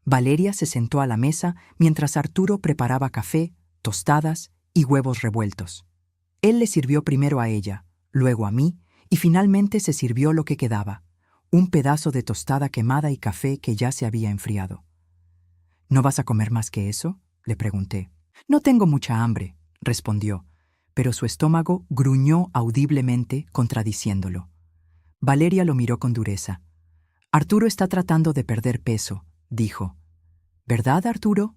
Valeria se sentó a la mesa mientras Arturo preparaba café, tostadas y huevos revueltos. Él le sirvió primero a ella, luego a mí, y finalmente se sirvió lo que quedaba, un pedazo de tostada quemada y café que ya se había enfriado. «¿No vas a comer más que eso?», le pregunté. «No tengo mucha hambre», respondió, pero su estómago gruñó audiblemente contradiciéndolo. Valeria lo miró con dureza. «Arturo está tratando de perder peso», dijo. «¿Verdad, Arturo?»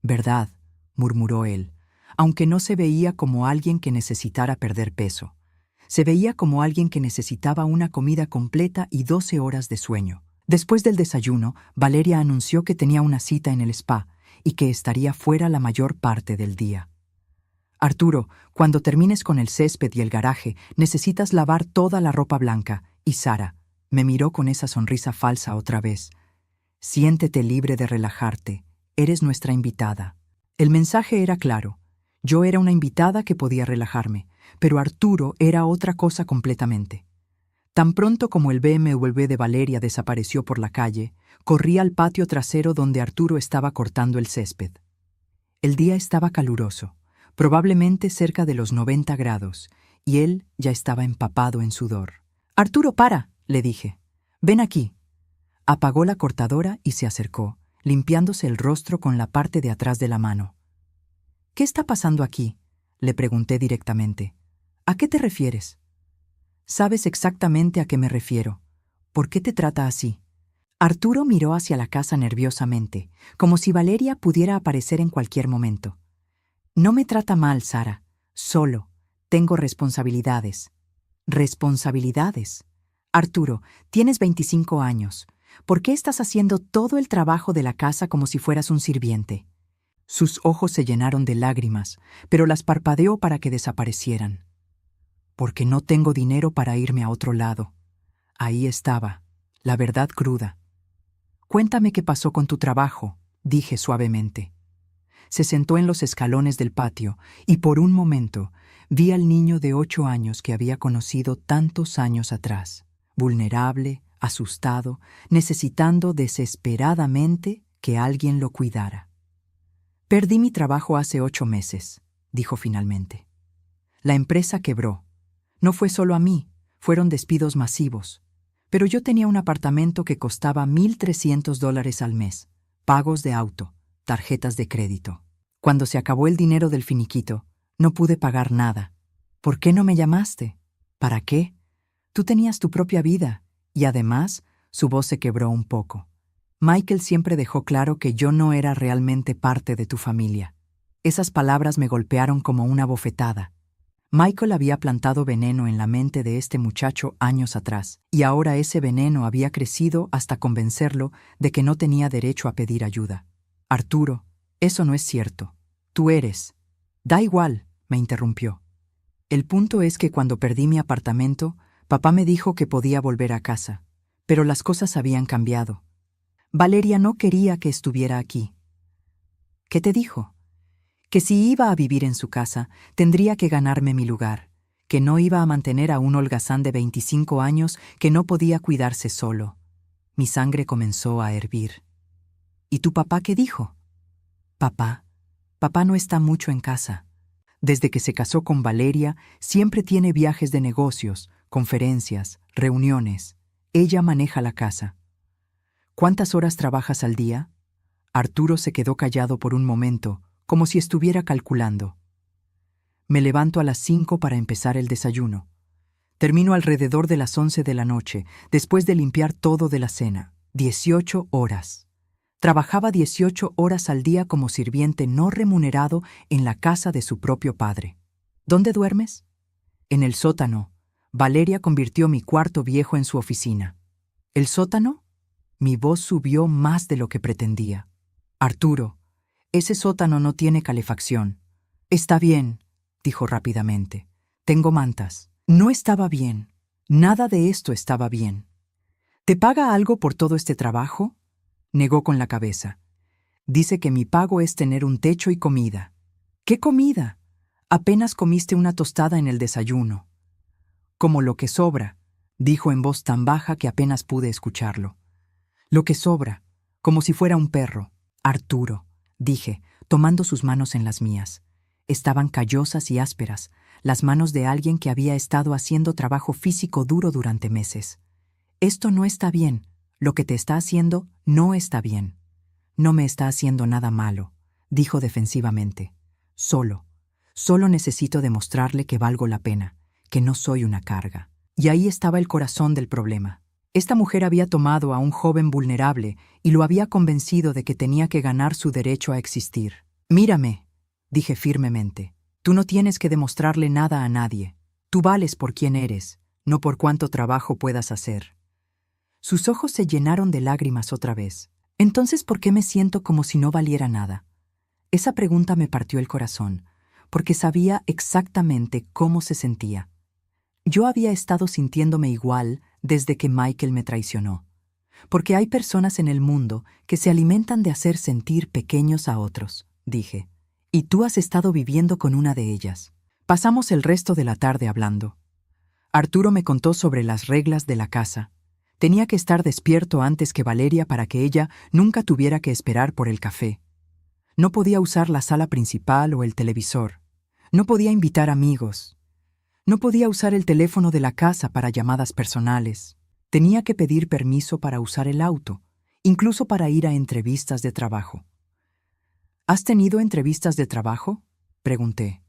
«Verdad», murmuró él, aunque no se veía como alguien que necesitara perder peso. Se veía como alguien que necesitaba una comida completa y 12 horas de sueño. Después del desayuno, Valeria anunció que tenía una cita en el spa y que estaría fuera la mayor parte del día. «Arturo, cuando termines con el césped y el garaje, necesitas lavar toda la ropa blanca». Y Sara me miró con esa sonrisa falsa otra vez. «Siéntete libre de relajarte. Eres nuestra invitada». El mensaje era claro. Yo era una invitada que podía relajarme, pero Arturo era otra cosa completamente. Tan pronto como el BMW de Valeria desapareció por la calle, corrí al patio trasero donde Arturo estaba cortando el césped. El día estaba caluroso, probablemente cerca de los 90 grados, y él ya estaba empapado en sudor. «Arturo, para», le dije. «Ven aquí». Apagó la cortadora y se acercó, limpiándose el rostro con la parte de atrás de la mano. «¿Qué está pasando aquí?», le pregunté directamente. «¿A qué te refieres?» «Sabes exactamente a qué me refiero. ¿Por qué te trata así?» Arturo miró hacia la casa nerviosamente, como si Valeria pudiera aparecer en cualquier momento. «No me trata mal, Sara. Solo tengo responsabilidades». «¿Responsabilidades? Arturo, tienes 25 años. ¿Por qué estás haciendo todo el trabajo de la casa como si fueras un sirviente?» Sus ojos se llenaron de lágrimas, pero las parpadeó para que desaparecieran. «Porque no tengo dinero para irme a otro lado». Ahí estaba, la verdad cruda. «Cuéntame qué pasó con tu trabajo», dije suavemente. Se sentó en los escalones del patio y por un momento vi al niño de 8 años que había conocido tantos años atrás, vulnerable, asustado, necesitando desesperadamente que alguien lo cuidara. «Perdí mi trabajo hace 8 meses», dijo finalmente. «La empresa quebró. No fue solo a mí, fueron despidos masivos. Pero yo tenía un apartamento que costaba $1,300 al mes, pagos de auto, tarjetas de crédito. Cuando se acabó el dinero del finiquito, no pude pagar nada. ¿Por qué no me llamaste? ¿Para qué? Tú tenías tu propia vida, y además, su voz se quebró un poco. Michael siempre dejó claro que yo no era realmente parte de tu familia. Esas palabras me golpearon como una bofetada. Michael había plantado veneno en la mente de este muchacho años atrás, y ahora ese veneno había crecido hasta convencerlo de que no tenía derecho a pedir ayuda. Arturo, eso no es cierto. Tú eres. Da igual, me interrumpió. El punto es que cuando perdí mi apartamento, papá me dijo que podía volver a casa, pero las cosas habían cambiado. Valeria no quería que estuviera aquí. ¿Qué te dijo? Que si iba a vivir en su casa, tendría que ganarme mi lugar, que no iba a mantener a un holgazán de 25 años que no podía cuidarse solo. Mi sangre comenzó a hervir. ¿Y tu papá qué dijo? Papá no está mucho en casa. Desde que se casó con Valeria, siempre tiene viajes de negocios, conferencias, reuniones. Ella maneja la casa. ¿Cuántas horas trabajas al día? Arturo se quedó callado por un momento, como si estuviera calculando. Me levanto a las 5 para empezar el desayuno. Termino alrededor de las 11 de la noche, después de limpiar todo de la cena. 18 horas. Trabajaba 18 horas al día como sirviente no remunerado en la casa de su propio padre. ¿Dónde duermes? En el sótano. Valeria convirtió mi cuarto viejo en su oficina. ¿El sótano? Mi voz subió más de lo que pretendía. Arturo, ese sótano no tiene calefacción. Está bien, dijo rápidamente. Tengo mantas. No estaba bien. Nada de esto estaba bien. ¿Te paga algo por todo este trabajo? Negó con la cabeza. Dice que mi pago es tener un techo y comida. ¿Qué comida? Apenas comiste una tostada en el desayuno. Como lo que sobra, dijo en voz tan baja que apenas pude escucharlo. Lo que sobra, como si fuera un perro. Arturo, dije, tomando sus manos en las mías. Estaban callosas y ásperas, las manos de alguien que había estado haciendo trabajo físico duro durante meses. Esto no está bien. Lo que te está haciendo no está bien. No me está haciendo nada malo, dijo defensivamente. Solo necesito demostrarle que valgo la pena, que no soy una carga. Y ahí estaba el corazón del problema. Esta mujer había tomado a un joven vulnerable y lo había convencido de que tenía que ganar su derecho a existir. Mírame, dije firmemente. Tú no tienes que demostrarle nada a nadie. Tú vales por quien eres, no por cuánto trabajo puedas hacer. Sus ojos se llenaron de lágrimas otra vez. Entonces, ¿por qué me siento como si no valiera nada? Esa pregunta me partió el corazón, porque sabía exactamente cómo se sentía. Yo había estado sintiéndome igual desde que Michael me traicionó. Porque hay personas en el mundo que se alimentan de hacer sentir pequeños a otros, dije. Y tú has estado viviendo con una de ellas. Pasamos el resto de la tarde hablando. Arturo me contó sobre las reglas de la casa. Tenía que estar despierto antes que Valeria para que ella nunca tuviera que esperar por el café. No podía usar la sala principal o el televisor. No podía invitar amigos. No podía usar el teléfono de la casa para llamadas personales. Tenía que pedir permiso para usar el auto, incluso para ir a entrevistas de trabajo. ¿Has tenido entrevistas de trabajo? Pregunté.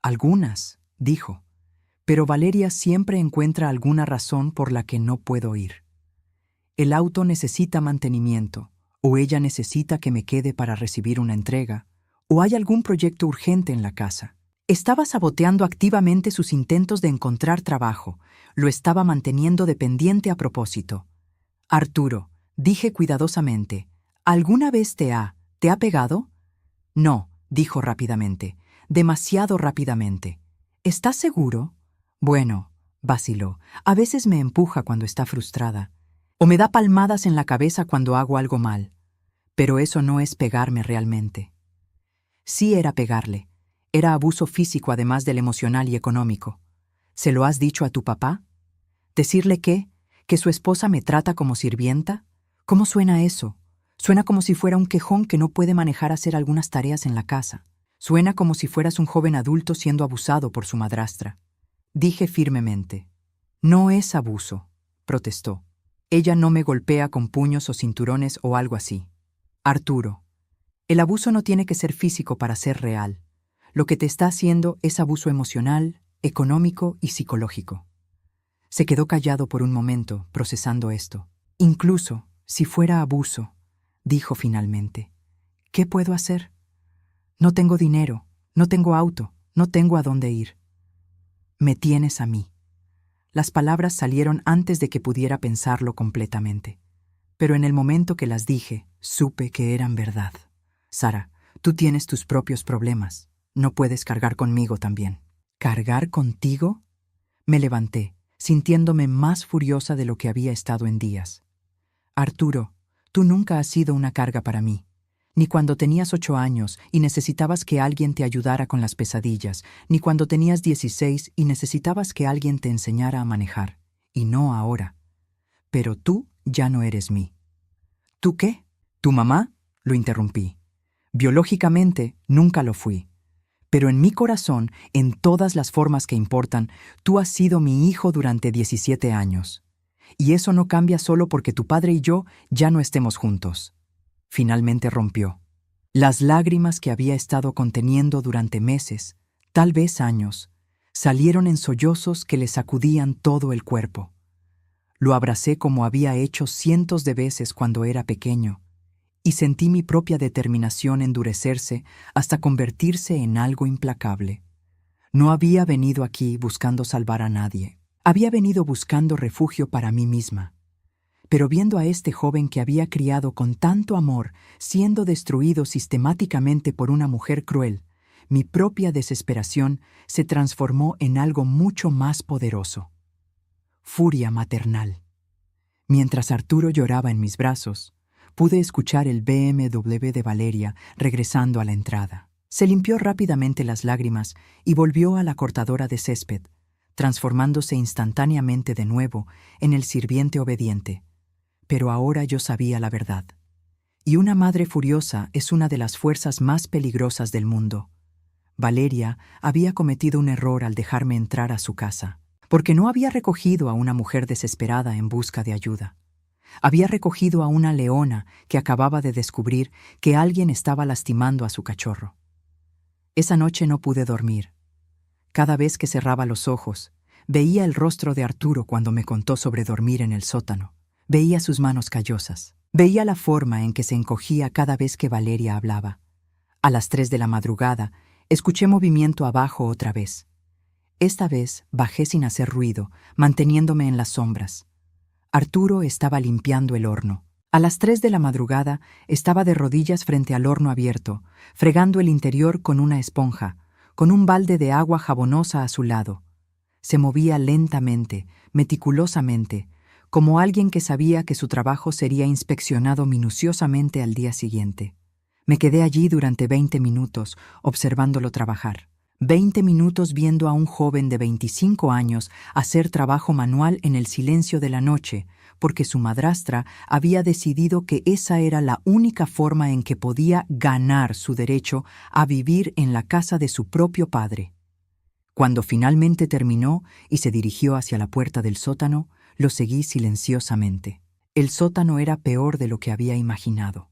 Algunas, dijo. Pero Valeria siempre encuentra alguna razón por la que no puedo ir. El auto necesita mantenimiento, o ella necesita que me quede para recibir una entrega, o hay algún proyecto urgente en la casa. Estaba saboteando activamente sus intentos de encontrar trabajo. Lo estaba manteniendo dependiente a propósito. Arturo, dije cuidadosamente, ¿alguna vez te ha pegado? No, dijo rápidamente, demasiado rápidamente. ¿Estás seguro? Bueno, vaciló. A veces me empuja cuando está frustrada. O me da palmadas en la cabeza cuando hago algo mal. Pero eso no es pegarme realmente. Sí era pegarle. Era abuso físico además del emocional y económico. ¿Se lo has dicho a tu papá? ¿Decirle qué? ¿Que su esposa me trata como sirvienta? ¿Cómo suena eso? Suena como si fuera un quejón que no puede manejar hacer algunas tareas en la casa. Suena como si fueras un joven adulto siendo abusado por su madrastra. Dije firmemente. No es abuso, protestó. Ella no me golpea con puños o cinturones o algo así. Arturo, el abuso no tiene que ser físico para ser real. Lo que te está haciendo es abuso emocional, económico y psicológico. Se quedó callado por un momento, procesando esto. Incluso si fuera abuso, dijo finalmente. ¿Qué puedo hacer? No tengo dinero, no tengo auto, no tengo a dónde ir. Me tienes a mí. Las palabras salieron antes de que pudiera pensarlo completamente. Pero en el momento que las dije, supe que eran verdad. Sara, tú tienes tus propios problemas. No puedes cargar conmigo también. ¿Cargar contigo? Me levanté, sintiéndome más furiosa de lo que había estado en días. Arturo, tú nunca has sido una carga para mí. Ni cuando tenías 8 años y necesitabas que alguien te ayudara con las pesadillas, ni cuando tenías 16 y necesitabas que alguien te enseñara a manejar. Y no ahora. Pero tú ya no eres mí. ¿Tú qué? ¿Tu mamá? Lo interrumpí. Biológicamente nunca lo fui. Pero en mi corazón, en todas las formas que importan, tú has sido mi hijo durante 17 años. Y eso no cambia solo porque tu padre y yo ya no estemos juntos. Finalmente rompió. Las lágrimas que había estado conteniendo durante meses, tal vez años, salieron en sollozos que le sacudían todo el cuerpo. Lo abracé como había hecho cientos de veces cuando era pequeño, y sentí mi propia determinación endurecerse hasta convertirse en algo implacable. No había venido aquí buscando salvar a nadie. Había venido buscando refugio para mí misma. Pero viendo a este joven que había criado con tanto amor, siendo destruido sistemáticamente por una mujer cruel, mi propia desesperación se transformó en algo mucho más poderoso. Furia maternal. Mientras Arturo lloraba en mis brazos, pude escuchar el BMW de Valeria regresando a la entrada. Se limpió rápidamente las lágrimas y volvió a la cortadora de césped, transformándose instantáneamente de nuevo en el sirviente obediente. Pero ahora yo sabía la verdad. Y una madre furiosa es una de las fuerzas más peligrosas del mundo. Valeria había cometido un error al dejarme entrar a su casa, porque no había recogido a una mujer desesperada en busca de ayuda. Había recogido a una leona que acababa de descubrir que alguien estaba lastimando a su cachorro. Esa noche no pude dormir. Cada vez que cerraba los ojos, veía el rostro de Arturo cuando me contó sobre dormir en el sótano. Veía sus manos callosas. Veía la forma en que se encogía cada vez que Valeria hablaba. A las 3 de la madrugada, escuché movimiento abajo otra vez. Esta vez bajé sin hacer ruido, manteniéndome en las sombras. Arturo estaba limpiando el horno. A las 3 de la madrugada estaba de rodillas frente al horno abierto, fregando el interior con una esponja, con un balde de agua jabonosa a su lado. Se movía lentamente, meticulosamente, como alguien que sabía que su trabajo sería inspeccionado minuciosamente al día siguiente. Me quedé allí durante 20 minutos, observándolo trabajar. 20 minutos viendo a un joven de 25 años hacer trabajo manual en el silencio de la noche, porque su madrastra había decidido que esa era la única forma en que podía ganar su derecho a vivir en la casa de su propio padre. Cuando finalmente terminó y se dirigió hacia la puerta del sótano, lo seguí silenciosamente. El sótano era peor de lo que había imaginado.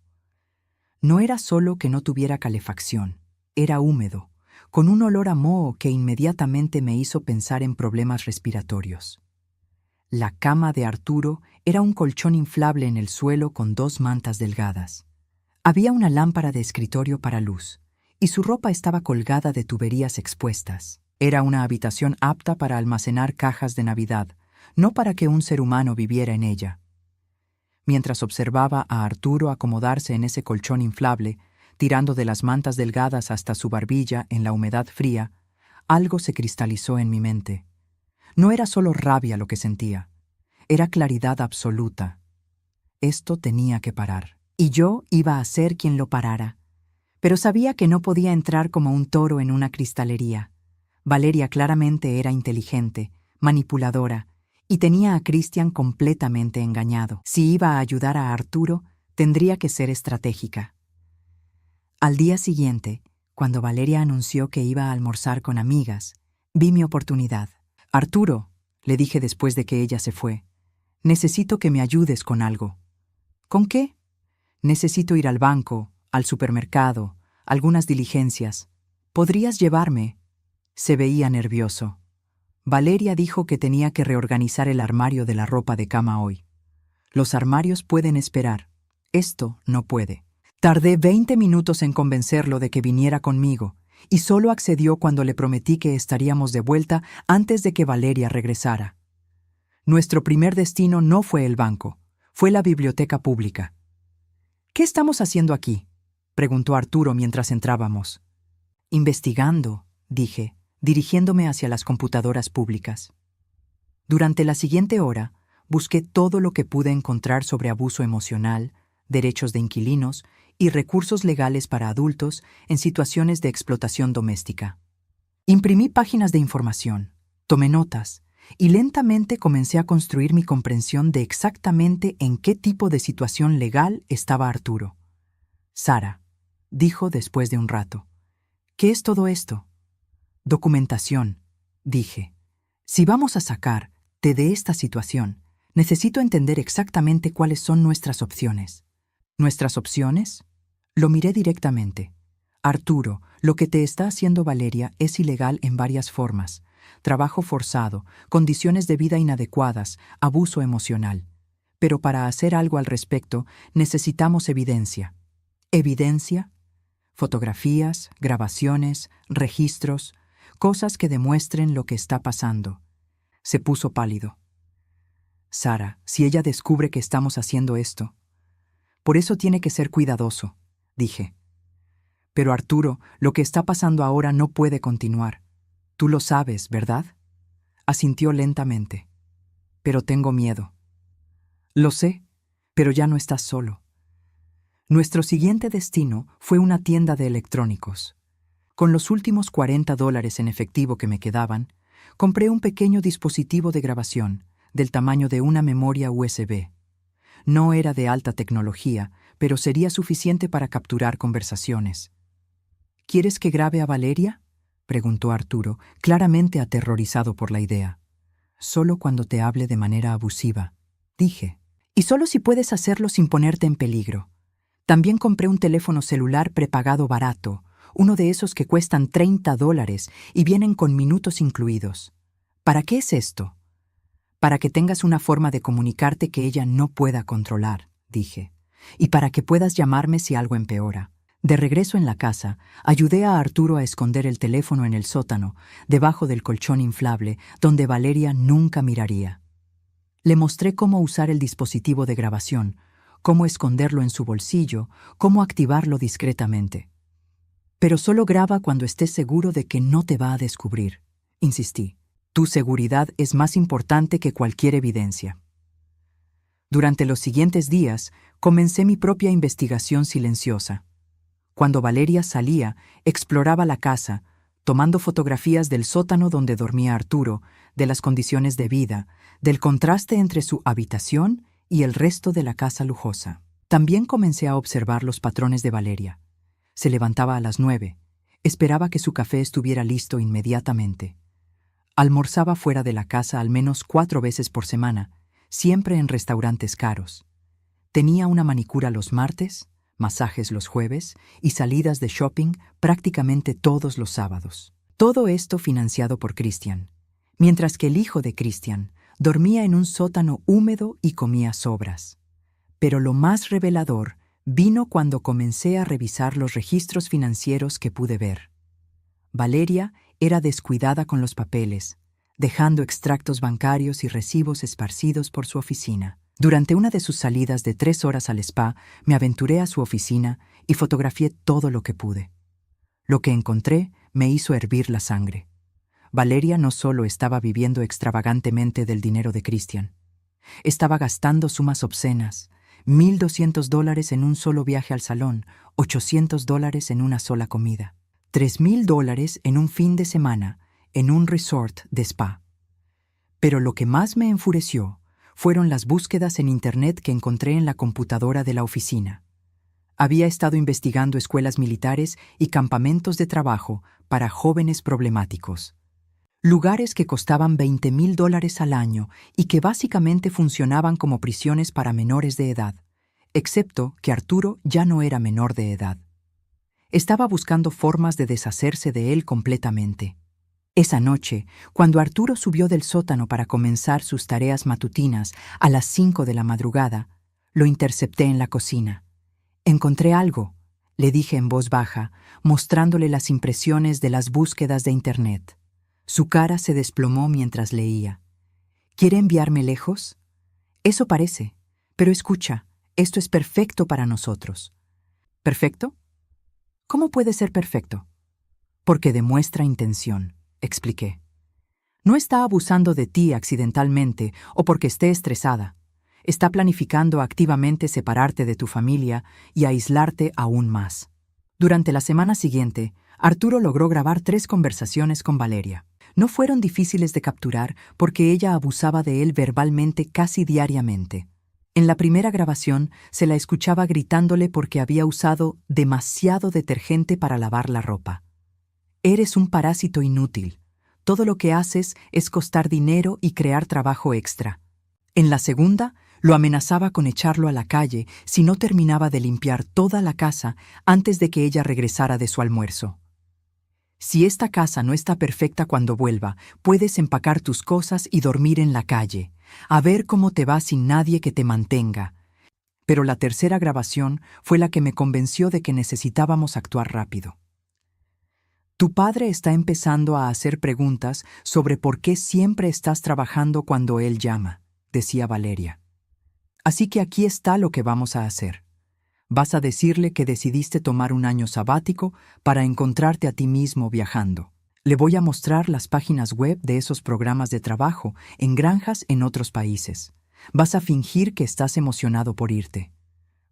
No era solo que no tuviera calefacción, era húmedo, con un olor a moho que inmediatamente me hizo pensar en problemas respiratorios. La cama de Arturo era un colchón inflable en el suelo con 2 mantas delgadas. Había una lámpara de escritorio para luz, y su ropa estaba colgada de tuberías expuestas. Era una habitación apta para almacenar cajas de Navidad, no para que un ser humano viviera en ella. Mientras observaba a Arturo acomodarse en ese colchón inflable, tirando de las mantas delgadas hasta su barbilla en la humedad fría, algo se cristalizó en mi mente. No era solo rabia lo que sentía, era claridad absoluta. Esto tenía que parar, y yo iba a ser quien lo parara. Pero sabía que no podía entrar como un toro en una cristalería. Valeria claramente era inteligente, manipuladora, y tenía a Christian completamente engañado. Si iba a ayudar a Arturo, tendría que ser estratégica. Al día siguiente, cuando Valeria anunció que iba a almorzar con amigas, vi mi oportunidad. «Arturo», le dije después de que ella se fue, «necesito que me ayudes con algo». «¿Con qué?» «Necesito ir al banco, al supermercado, algunas diligencias. ¿Podrías llevarme?» Se veía nervioso. Valeria dijo que tenía que reorganizar el armario de la ropa de cama hoy. Los armarios pueden esperar. Esto no puede. Tardé 20 minutos en convencerlo de que viniera conmigo, y solo accedió cuando le prometí que estaríamos de vuelta antes de que Valeria regresara. Nuestro primer destino no fue el banco, fue la biblioteca pública. «¿Qué estamos haciendo aquí?», preguntó Arturo mientras entrábamos. «Investigando», dije, dirigiéndome hacia las computadoras públicas. Durante la siguiente hora, busqué todo lo que pude encontrar sobre abuso emocional, derechos de inquilinos y recursos legales para adultos en situaciones de explotación doméstica. Imprimí páginas de información, tomé notas y lentamente comencé a construir mi comprensión de exactamente en qué tipo de situación legal estaba Arturo. «Sara», dijo después de un rato, «¿qué es todo esto?» «Documentación», dije. «Si vamos a sacarte de esta situación, necesito entender exactamente cuáles son nuestras opciones». «¿Nuestras opciones?». Lo miré directamente. «Arturo, lo que te está haciendo Valeria es ilegal en varias formas. Trabajo forzado, condiciones de vida inadecuadas, abuso emocional. Pero para hacer algo al respecto, necesitamos evidencia». «¿Evidencia?». «Fotografías, grabaciones, registros, cosas que demuestren lo que está pasando». Se puso pálido. «Sara, si ella descubre que estamos haciendo esto». «Por eso tiene que ser cuidadoso», dije. «Pero Arturo, lo que está pasando ahora no puede continuar. Tú lo sabes, ¿verdad?». Asintió lentamente. «Pero tengo miedo». «Lo sé, pero ya no estás solo». Nuestro siguiente destino fue una tienda de electrónicos. Con los últimos $40 en efectivo que me quedaban, compré un pequeño dispositivo de grabación, del tamaño de una memoria USB. No era de alta tecnología, pero sería suficiente para capturar conversaciones. «¿Quieres que grabe a Valeria?», preguntó Arturo, claramente aterrorizado por la idea. «Solo cuando te hable de manera abusiva», dije. «Y solo si puedes hacerlo sin ponerte en peligro». También compré un teléfono celular prepagado barato, uno de esos que cuestan $30 y vienen con minutos incluidos. ¿Para qué es esto? «Para que tengas una forma de comunicarte que ella no pueda controlar», dije, «y para que puedas llamarme si algo empeora». De regreso en la casa, ayudé a Arturo a esconder el teléfono en el sótano, debajo del colchón inflable, donde Valeria nunca miraría. Le mostré cómo usar el dispositivo de grabación, cómo esconderlo en su bolsillo, cómo activarlo discretamente. «Pero solo graba cuando estés seguro de que no te va a descubrir», insistí. «Tu seguridad es más importante que cualquier evidencia». Durante los siguientes días, comencé mi propia investigación silenciosa. Cuando Valeria salía, exploraba la casa, tomando fotografías del sótano donde dormía Arturo, de las condiciones de vida, del contraste entre su habitación y el resto de la casa lujosa. También comencé a observar los patrones de Valeria. Se levantaba a las 9. Esperaba que su café estuviera listo inmediatamente. Almorzaba fuera de la casa al menos 4 veces por semana, siempre en restaurantes caros. Tenía una manicura los martes, masajes los jueves y salidas de shopping prácticamente todos los sábados. Todo esto financiado por Christian, mientras que el hijo de Christian dormía en un sótano húmedo y comía sobras. Pero lo más revelador vino cuando comencé a revisar los registros financieros que pude ver. Valeria era descuidada con los papeles, dejando extractos bancarios y recibos esparcidos por su oficina. Durante una de sus salidas de 3 horas al spa, me aventuré a su oficina y fotografié todo lo que pude. Lo que encontré me hizo hervir la sangre. Valeria no solo estaba viviendo extravagantemente del dinero de Christian, estaba gastando sumas obscenas, $1,200 en un solo viaje al salón, $800 en una sola comida, $3,000 en un fin de semana en un resort de spa. Pero lo que más me enfureció fueron las búsquedas en Internet que encontré en la computadora de la oficina. Había estado investigando escuelas militares y campamentos de trabajo para jóvenes problemáticos. Lugares que costaban $20,000 al año y que básicamente funcionaban como prisiones para menores de edad, excepto que Arturo ya no era menor de edad. Estaba buscando formas de deshacerse de él completamente. Esa noche, cuando Arturo subió del sótano para comenzar sus tareas matutinas a las 5 de la madrugada, lo intercepté en la cocina. «Encontré algo», le dije en voz baja, mostrándole las impresiones de las búsquedas de Internet. Su cara se desplomó mientras leía. «¿Quiere enviarme lejos?» «Eso parece. Pero escucha, esto es perfecto para nosotros». ¿Perfecto? ¿Cómo puede ser perfecto? Porque demuestra intención, expliqué. No está abusando de ti accidentalmente o porque esté estresada. Está planificando activamente separarte de tu familia y aislarte aún más. Durante la semana siguiente, Arturo logró grabar 3 conversaciones con Valeria. No fueron difíciles de capturar porque ella abusaba de él verbalmente casi diariamente. En la primera grabación se la escuchaba gritándole porque había usado demasiado detergente para lavar la ropa. «Eres un parásito inútil. Todo lo que haces es costar dinero y crear trabajo extra». En la segunda, lo amenazaba con echarlo a la calle si no terminaba de limpiar toda la casa antes de que ella regresara de su almuerzo. «Si esta casa no está perfecta cuando vuelva, puedes empacar tus cosas y dormir en la calle. A ver cómo te va sin nadie que te mantenga». Pero la tercera grabación fue la que me convenció de que necesitábamos actuar rápido. «Tu padre está empezando a hacer preguntas sobre por qué siempre estás trabajando cuando él llama», decía Valeria. «Así que aquí está lo que vamos a hacer. Vas a decirle que decidiste tomar un año sabático para encontrarte a ti mismo viajando. Le voy a mostrar las páginas web de esos programas de trabajo en granjas en otros países. Vas a fingir que estás emocionado por irte».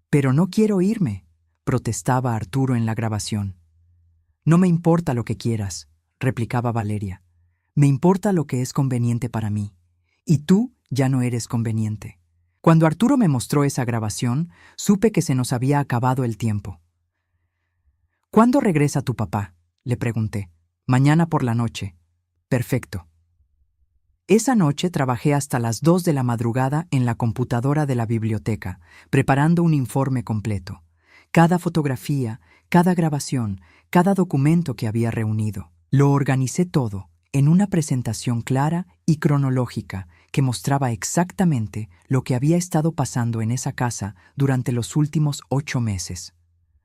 «Pero no quiero irme», protestaba Arturo en la grabación. «No me importa lo que quieras», replicaba Valeria. «Me importa lo que es conveniente para mí. Y tú ya no eres conveniente». Cuando Arturo me mostró esa grabación, supe que se nos había acabado el tiempo. «¿Cuándo regresa tu papá?», le pregunté. «Mañana por la noche». «Perfecto». Esa noche trabajé hasta las 2 de la madrugada en la computadora de la biblioteca, preparando un informe completo. Cada fotografía, cada grabación, cada documento que había reunido. Lo organicé todo en una presentación clara y cronológica que mostraba exactamente lo que había estado pasando en esa casa durante los últimos 8 meses.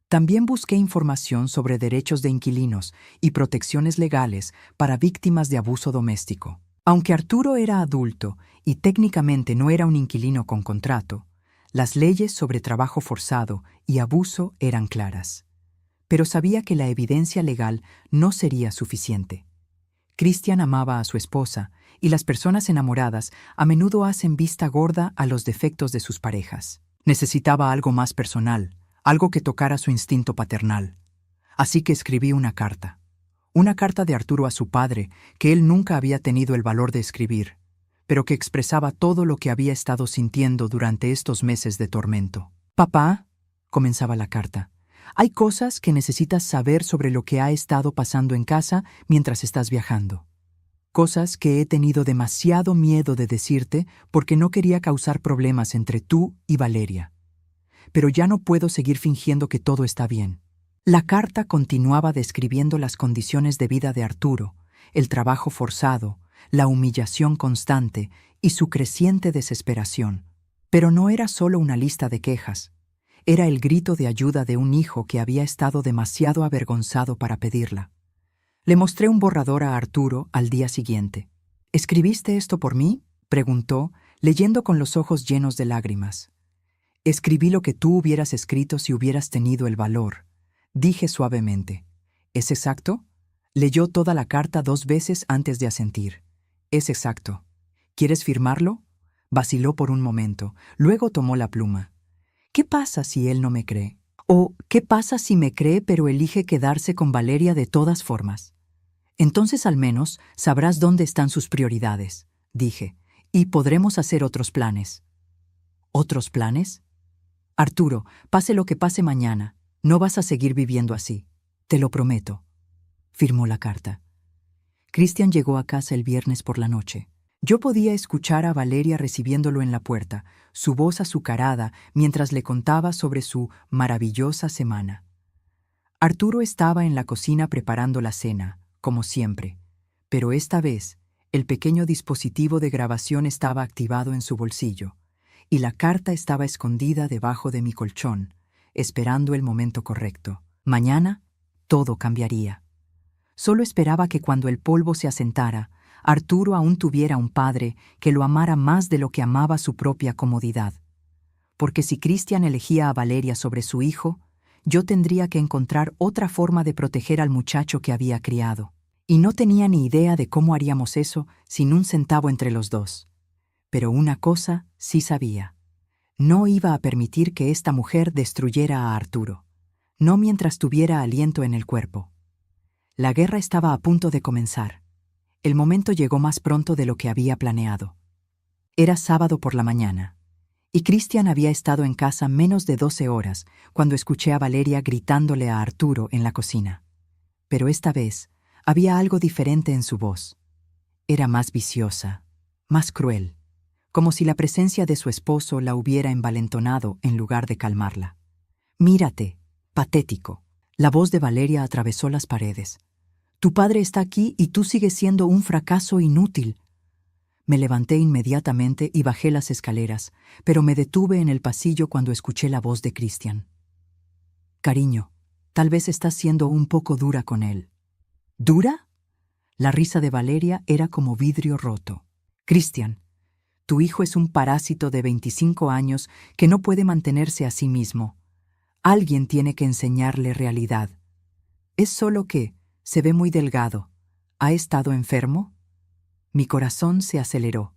También busqué información sobre derechos de inquilinos y protecciones legales para víctimas de abuso doméstico. Aunque Arturo era adulto y técnicamente no era un inquilino con contrato, las leyes sobre trabajo forzado y abuso eran claras. Pero sabía que la evidencia legal no sería suficiente. Christian amaba a su esposa, y las personas enamoradas a menudo hacen vista gorda a los defectos de sus parejas. Necesitaba algo más personal, algo que tocara su instinto paternal. Así que escribí una carta. Una carta de Arturo a su padre, que él nunca había tenido el valor de escribir, pero que expresaba todo lo que había estado sintiendo durante estos meses de tormento. «Papá», comenzaba la carta, «hay cosas que necesitas saber sobre lo que ha estado pasando en casa mientras estás viajando. Cosas que he tenido demasiado miedo de decirte porque no quería causar problemas entre tú y Valeria. Pero ya no puedo seguir fingiendo que todo está bien». La carta continuaba describiendo las condiciones de vida de Arturo, el trabajo forzado, la humillación constante y su creciente desesperación. Pero no era solo una lista de quejas. Era el grito de ayuda de un hijo que había estado demasiado avergonzado para pedirla. Le mostré un borrador a Arturo al día siguiente. «¿Escribiste esto por mí?», preguntó, leyendo con los ojos llenos de lágrimas. «Escribí lo que tú hubieras escrito si hubieras tenido el valor», dije suavemente. «¿Es exacto?». Leyó toda la carta 2 veces antes de asentir. «Es exacto». «¿Quieres firmarlo?». Vaciló por un momento, luego tomó la pluma. «¿Qué pasa si él no me cree? ¿O qué pasa si me cree pero elige quedarse con Valeria de todas formas?». «Entonces al menos sabrás dónde están sus prioridades», dije, «y podremos hacer otros planes». «¿Otros planes?». «Arturo, pase lo que pase mañana, no vas a seguir viviendo así. Te lo prometo». Firmó la carta. Christian llegó a casa el viernes por la noche. Yo podía escuchar a Valeria recibiéndolo en la puerta, su voz azucarada mientras le contaba sobre su maravillosa semana. Arturo estaba en la cocina preparando la cena, como siempre, Pero esta vez, el pequeño dispositivo de grabación estaba activado en su bolsillo, y la carta estaba escondida debajo de mi colchón, esperando el momento correcto. Mañana, todo cambiaría. Solo esperaba que cuando el polvo se asentara, Arturo aún tuviera un padre que lo amara más de lo que amaba su propia comodidad. Porque si Cristian elegía a Valeria sobre su hijo, yo tendría que encontrar otra forma de proteger al muchacho que había criado. Y no tenía ni idea de cómo haríamos eso sin un centavo entre los dos. Pero una cosa sí sabía. No iba a permitir que esta mujer destruyera a Arturo. No mientras tuviera aliento en el cuerpo. La guerra estaba a punto de comenzar. El momento llegó más pronto de lo que había planeado. Era sábado por la mañana, y Cristian había estado en casa menos de 12 horas cuando escuché a Valeria gritándole a Arturo en la cocina. Pero esta vez había algo diferente en su voz. Era más viciosa, más cruel, como si la presencia de su esposo la hubiera envalentonado en lugar de calmarla. «Mírate, patético». La voz de Valeria atravesó las paredes. «Tu padre está aquí y tú sigues siendo un fracaso inútil». Me levanté inmediatamente y bajé las escaleras, pero me detuve en el pasillo cuando escuché la voz de Cristian. «Cariño, tal vez estás siendo un poco dura con él». «¿Dura?» La risa de Valeria era como vidrio roto. «Cristian, tu hijo es un parásito de 25 años que no puede mantenerse a sí mismo. Alguien tiene que enseñarle realidad. Es solo que se ve muy delgado. ¿Ha estado enfermo?» Mi corazón se aceleró.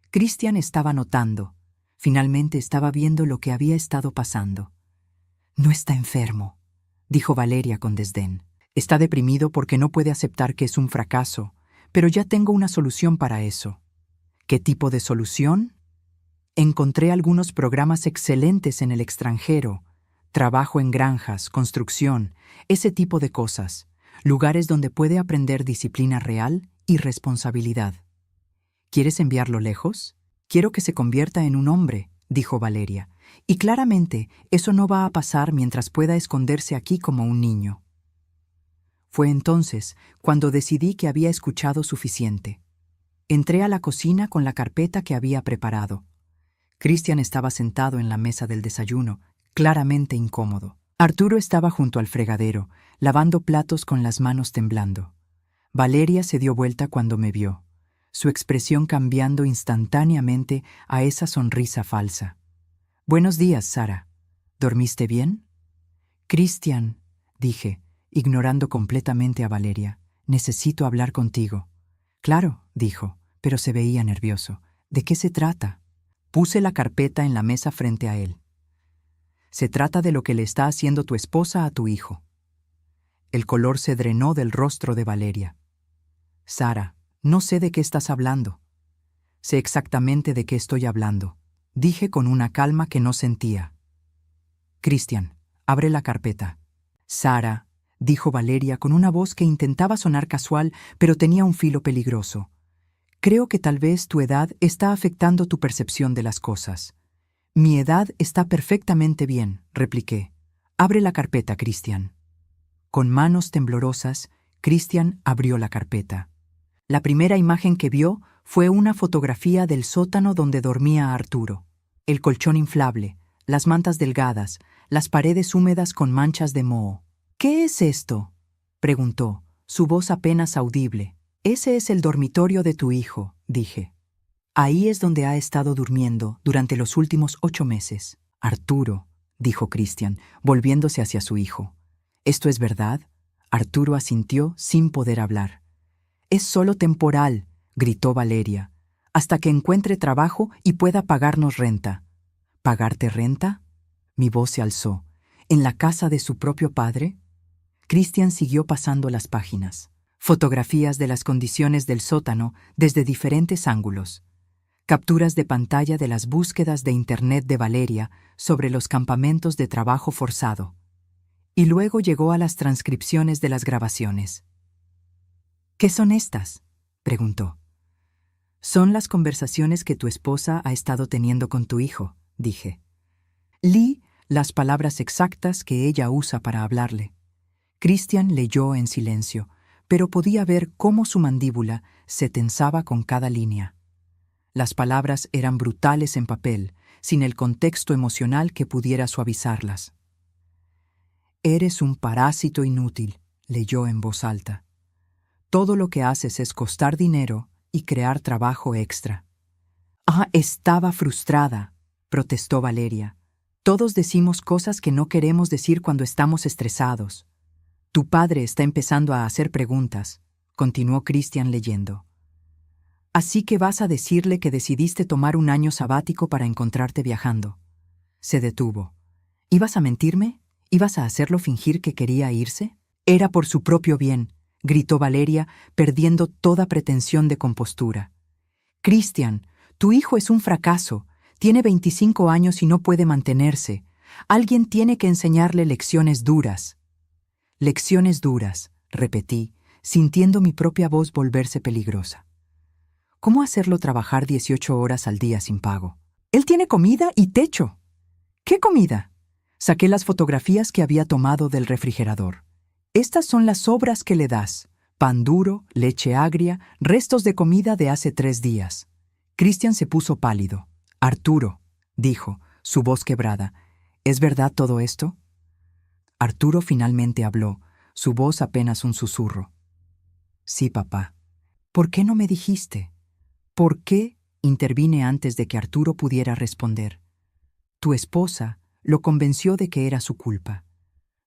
Cristian estaba notando. Finalmente estaba viendo lo que había estado pasando. «No está enfermo», dijo Valeria con desdén. «Está deprimido porque no puede aceptar que es un fracaso, pero ya tengo una solución para eso». «¿Qué tipo de solución?» «Encontré algunos programas excelentes en el extranjero. Trabajo en granjas, construcción, ese tipo de cosas. Lugares donde puede aprender disciplina real y responsabilidad». «¿Quieres enviarlo lejos?» «Quiero que se convierta en un hombre», dijo Valeria, «y claramente eso no va a pasar mientras pueda esconderse aquí como un niño». Fue entonces cuando decidí que había escuchado suficiente. Entré a la cocina con la carpeta que había preparado. Cristian estaba sentado en la mesa del desayuno, claramente incómodo. Arturo estaba junto al fregadero, lavando platos con las manos temblando. Valeria se dio vuelta cuando me vio, su expresión cambiando instantáneamente a esa sonrisa falsa. «Buenos días, Sara. ¿Dormiste bien?» «Cristian», dije, ignorando completamente a Valeria, «necesito hablar contigo». «Claro», dijo, pero se veía nervioso. «¿De qué se trata?» Puse la carpeta en la mesa frente a él. «Se trata de lo que le está haciendo tu esposa a tu hijo». El color se drenó del rostro de Valeria. «Sara, no sé de qué estás hablando». «Sé exactamente de qué estoy hablando», dije con una calma que no sentía. «Cristian, abre la carpeta». «Sara», dijo Valeria con una voz que intentaba sonar casual, pero tenía un filo peligroso. «Creo que tal vez tu edad está afectando tu percepción de las cosas». «Mi edad está perfectamente bien», repliqué. «Abre la carpeta, Cristian». Con manos temblorosas, Cristian abrió la carpeta. La primera imagen que vio fue una fotografía del sótano donde dormía Arturo. El colchón inflable, las mantas delgadas, las paredes húmedas con manchas de moho. «¿Qué es esto?», preguntó, su voz apenas audible. «Ese es el dormitorio de tu hijo», dije. «Ahí es donde ha estado durmiendo durante los últimos 8 meses». «Arturo», dijo Cristian, volviéndose hacia su hijo. «¿Esto es verdad?». Arturo asintió sin poder hablar. «Es solo temporal», gritó Valeria, «hasta que encuentre trabajo y pueda pagarnos renta». «¿Pagarte renta?». Mi voz se alzó. ¿En la casa de su propio padre? Cristian siguió pasando las páginas. Fotografías de las condiciones del sótano desde diferentes ángulos. Capturas de pantalla de las búsquedas de Internet de Valeria sobre los campamentos de trabajo forzado. Y luego llegó a las transcripciones de las grabaciones. «¿Qué son estas?», preguntó. «Son las conversaciones que tu esposa ha estado teniendo con tu hijo», dije. Leí las palabras exactas que ella usa para hablarle. Cristian leyó en silencio, pero podía ver cómo su mandíbula se tensaba con cada línea. Las palabras eran brutales en papel, sin el contexto emocional que pudiera suavizarlas. «Eres un parásito inútil», leyó en voz alta. «Todo lo que haces es costar dinero y crear trabajo extra». Estaba frustrada, protestó Valeria. «Todos decimos cosas que no queremos decir cuando estamos estresados». «Tu padre está empezando a hacer preguntas», continuó Christian leyendo. «Así que vas a decirle que decidiste tomar un año sabático para encontrarte viajando». Se detuvo. «¿Ibas a mentirme? ¿Ibas a hacerlo fingir que quería irse?» «Era por su propio bien», gritó Valeria, perdiendo toda pretensión de compostura. «Christian, tu hijo es un fracaso. Tiene 25 años y no puede mantenerse. Alguien tiene que enseñarle lecciones duras». «Lecciones duras», repetí, sintiendo mi propia voz volverse peligrosa. ¿Cómo hacerlo trabajar 18 horas al día sin pago? Él tiene comida y techo. ¿Qué comida? Saqué las fotografías que había tomado del refrigerador. Estas son las sobras que le das: pan duro, leche agria, restos de comida de hace 3 días. Christian se puso pálido. «Arturo», dijo, su voz quebrada, «¿es verdad todo esto?» Arturo finalmente habló, su voz apenas un susurro. «Sí, papá». «¿Por qué no me dijiste?» «¿Por qué?» intervine antes de que Arturo pudiera responder. «Tu esposa lo convenció de que era su culpa.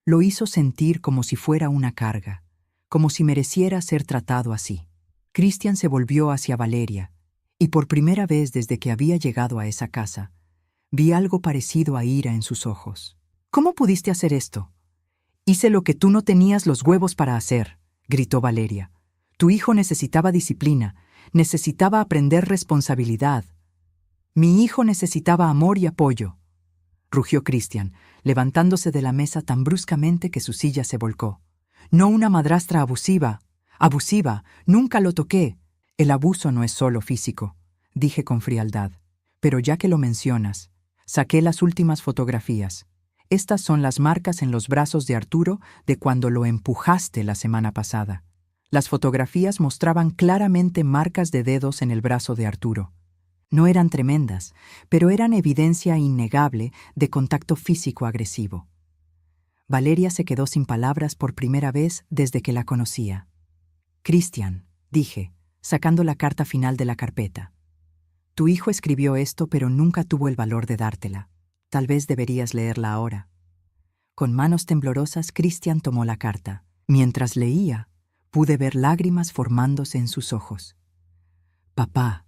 Lo hizo sentir como si fuera una carga, como si mereciera ser tratado así». Christian se volvió hacia Valeria, y por primera vez desde que había llegado a esa casa, vi algo parecido a ira en sus ojos. «¿Cómo pudiste hacer esto?» «Hice lo que tú no tenías los huevos para hacer», gritó Valeria. «Tu hijo necesitaba disciplina, necesitaba aprender responsabilidad. Mi hijo necesitaba amor y apoyo», rugió Christian, levantándose de la mesa tan bruscamente que su silla se volcó. «No una madrastra abusiva. Abusiva, nunca lo toqué». «El abuso no es solo físico», dije con frialdad. «Pero ya que lo mencionas, saqué las últimas fotografías. Estas son las marcas en los brazos de Arturo de cuando lo empujaste la semana pasada». Las fotografías mostraban claramente marcas de dedos en el brazo de Arturo. No eran tremendas, pero eran evidencia innegable de contacto físico agresivo. Valeria se quedó sin palabras por primera vez desde que la conocía. «Christian», dije, sacando la carta final de la carpeta. «Tu hijo escribió esto, pero nunca tuvo el valor de dártela. Tal vez deberías leerla ahora». Con manos temblorosas, Christian tomó la carta. Mientras leía, pude ver lágrimas formándose en sus ojos. «Papá,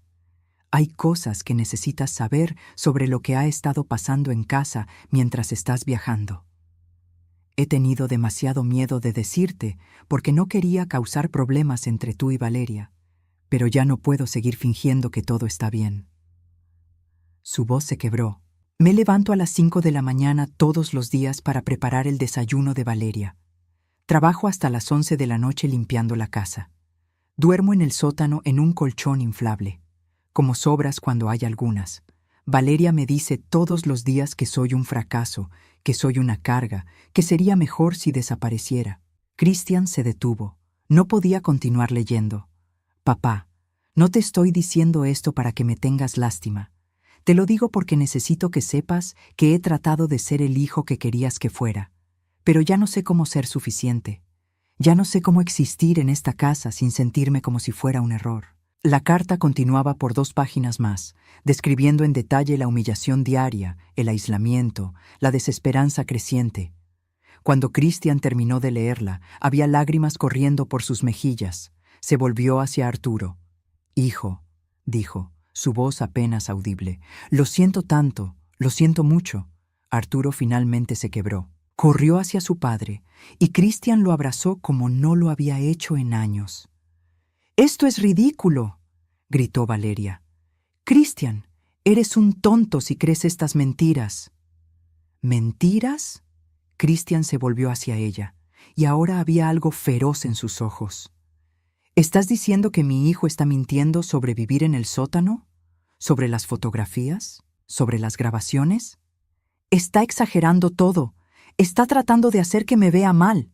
hay cosas que necesitas saber sobre lo que ha estado pasando en casa mientras estás viajando. He tenido demasiado miedo de decirte porque no quería causar problemas entre tú y Valeria, pero ya no puedo seguir fingiendo que todo está bien». Su voz se quebró. «Me levanto a las 5 de la mañana todos los días para preparar el desayuno de Valeria. Trabajo hasta las 11 de la noche limpiando la casa. Duermo en el sótano en un colchón inflable, como sobras cuando hay algunas. Valeria me dice todos los días que soy un fracaso, que soy una carga, que sería mejor si desapareciera». Christian se detuvo. No podía continuar leyendo. «Papá, no te estoy diciendo esto para que me tengas lástima. Te lo digo porque necesito que sepas que he tratado de ser el hijo que querías que fuera. Pero ya no sé cómo ser suficiente. Ya no sé cómo existir en esta casa sin sentirme como si fuera un error». La carta continuaba por 2 páginas más, describiendo en detalle la humillación diaria, el aislamiento, la desesperanza creciente. Cuando Christian terminó de leerla, había lágrimas corriendo por sus mejillas. Se volvió hacia Arturo. «Hijo», dijo, su voz apenas audible, «lo siento tanto, lo siento mucho». Arturo finalmente se quebró. Corrió hacia su padre, y Christian lo abrazó como no lo había hecho en años. «¡Esto es ridículo!», gritó Valeria. «Christian, eres un tonto si crees estas mentiras». «¿Mentiras?». Christian se volvió hacia ella, y ahora había algo feroz en sus ojos. «¿Estás diciendo que mi hijo está mintiendo sobre vivir en el sótano? ¿Sobre las fotografías? ¿Sobre las grabaciones? Está exagerando todo. Está tratando de hacer que me vea mal».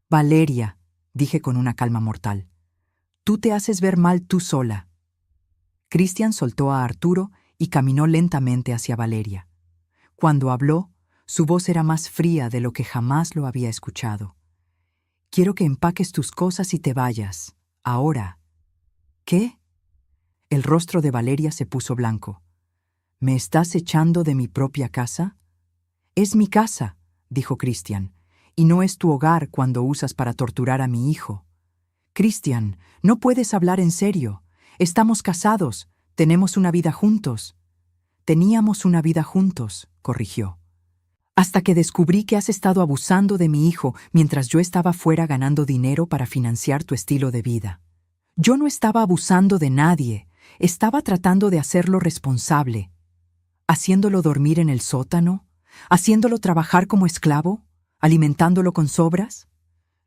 «Valeria», dije con una calma mortal. Tú te haces ver mal tú sola. Christian soltó a Arturo y caminó lentamente hacia Valeria. Cuando habló, su voz era más fría de lo que jamás lo había escuchado. Quiero que empaques tus cosas y te vayas. Ahora. ¿Qué? El rostro de Valeria se puso blanco. ¿Me estás echando de mi propia casa? Es mi casa, dijo Christian, y no es tu hogar cuando usas para torturar a mi hijo. Christian, no puedes hablar en serio. Estamos casados, tenemos una vida juntos. Teníamos una vida juntos, corrigió. Hasta que descubrí que has estado abusando de mi hijo mientras yo estaba fuera ganando dinero para financiar tu estilo de vida. Yo no estaba abusando de nadie, estaba tratando de hacerlo responsable. Haciéndolo dormir en el sótano, haciéndolo trabajar como esclavo, alimentándolo con sobras.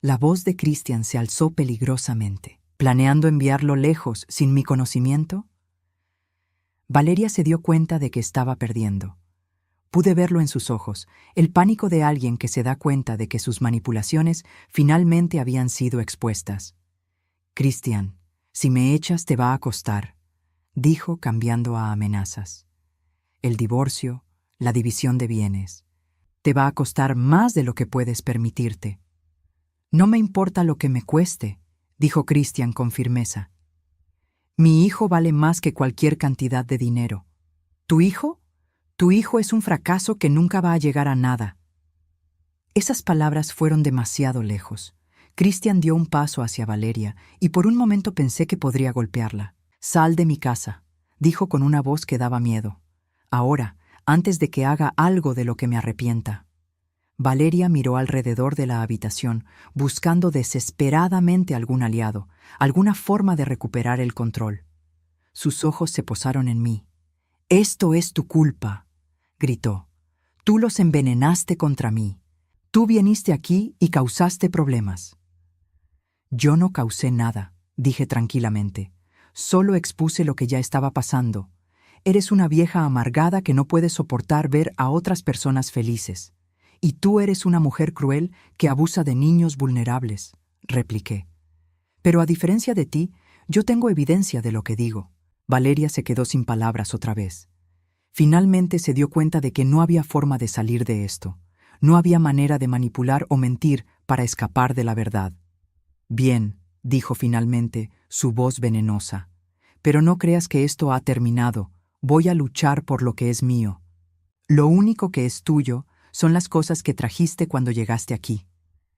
La voz de Christian se alzó peligrosamente. ¿Planeando enviarlo lejos sin mi conocimiento? Valeria se dio cuenta de que estaba perdiendo. Pude verlo en sus ojos, el pánico de alguien que se da cuenta de que sus manipulaciones finalmente habían sido expuestas. Christian, si me echas te va a costar, dijo cambiando a amenazas. El divorcio, la división de bienes. Te va a costar más de lo que puedes permitirte. No me importa lo que me cueste, dijo Christian con firmeza. Mi hijo vale más que cualquier cantidad de dinero. ¿Tu hijo? Tu hijo es un fracaso que nunca va a llegar a nada. Esas palabras fueron demasiado lejos. Christian dio un paso hacia Valeria y por un momento pensé que podría golpearla. Sal de mi casa, dijo con una voz que daba miedo. Ahora, antes de que haga algo de lo que me arrepienta. Valeria miró alrededor de la habitación, buscando desesperadamente algún aliado, alguna forma de recuperar el control. Sus ojos se posaron en mí. «Esto es tu culpa», gritó. «Tú los envenenaste contra mí. Tú viniste aquí y causaste problemas». «Yo no causé nada», dije tranquilamente. «Solo expuse lo que ya estaba pasando. Eres una vieja amargada que no puede soportar ver a otras personas felices. Y tú eres una mujer cruel que abusa de niños vulnerables», repliqué. «Pero a diferencia de ti, yo tengo evidencia de lo que digo». Valeria se quedó sin palabras otra vez. Finalmente se dio cuenta de que no había forma de salir de esto. No había manera de manipular o mentir para escapar de la verdad. «Bien», dijo finalmente, su voz venenosa. «Pero no creas que esto ha terminado. Voy a luchar por lo que es mío. Lo único que es tuyo son las cosas que trajiste cuando llegaste aquí»,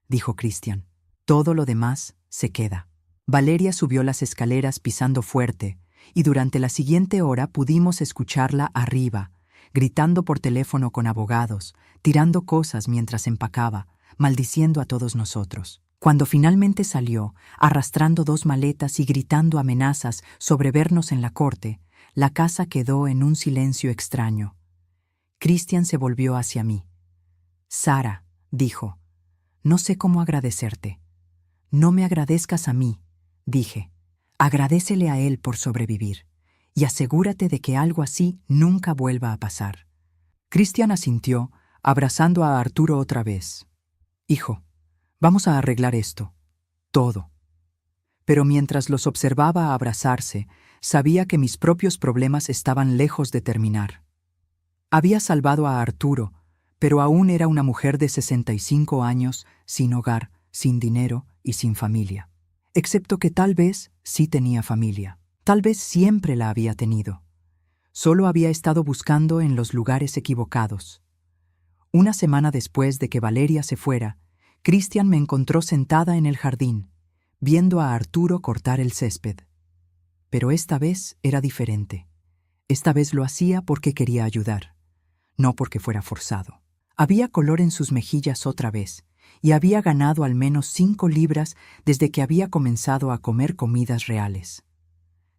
dijo Christian. «Todo lo demás se queda». Valeria subió las escaleras pisando fuerte, y durante la siguiente hora pudimos escucharla arriba, gritando por teléfono con abogados, tirando cosas mientras empacaba, maldiciendo a todos nosotros. Cuando finalmente salió, arrastrando 2 maletas y gritando amenazas sobre vernos en la corte, la casa quedó en un silencio extraño. Christian se volvió hacia mí. «Sara», dijo, «no sé cómo agradecerte». «No me agradezcas a mí», dije. «Agradécele a él por sobrevivir, y asegúrate de que algo así nunca vuelva a pasar». Christian asintió, abrazando a Arturo otra vez. «Hijo, vamos a arreglar esto. Todo». Pero mientras los observaba abrazarse, sabía que mis propios problemas estaban lejos de terminar. Había salvado a Arturo, pero aún era una mujer de 65 años, sin hogar, sin dinero y sin familia. Excepto que tal vez sí tenía familia. Tal vez siempre la había tenido. Solo había estado buscando en los lugares equivocados. Una semana después de que Valeria se fuera, Christian me encontró sentada en el jardín, viendo a Arturo cortar el césped. Pero esta vez era diferente. Esta vez lo hacía porque quería ayudar, no porque fuera forzado. Había color en sus mejillas otra vez, y había ganado al menos 5 libras desde que había comenzado a comer comidas reales.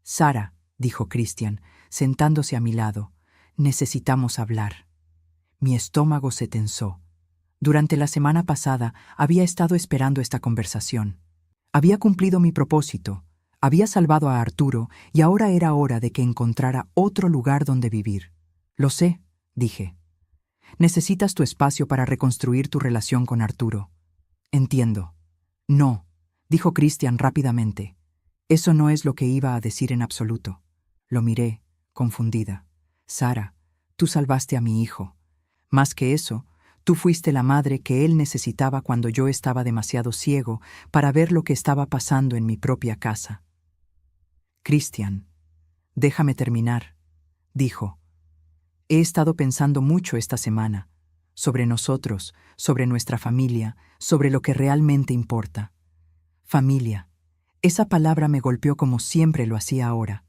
«Sara», dijo Christian, sentándose a mi lado, «necesitamos hablar». Mi estómago se tensó. Durante la semana pasada había estado esperando esta conversación. Había cumplido mi propósito, había salvado a Arturo y ahora era hora de que encontrara otro lugar donde vivir. «Lo sé», dije. «Necesitas tu espacio para reconstruir tu relación con Arturo». «Entiendo». «No», dijo Christian rápidamente. Eso no es lo que iba a decir en absoluto. Lo miré, confundida. Sara, tú salvaste a mi hijo. Más que eso, tú fuiste la madre que él necesitaba cuando yo estaba demasiado ciego para ver lo que estaba pasando en mi propia casa. Christian, déjame terminar, dijo. He estado pensando mucho esta semana, sobre nosotros, sobre nuestra familia, sobre lo que realmente importa. Familia. Esa palabra me golpeó como siempre lo hacía ahora.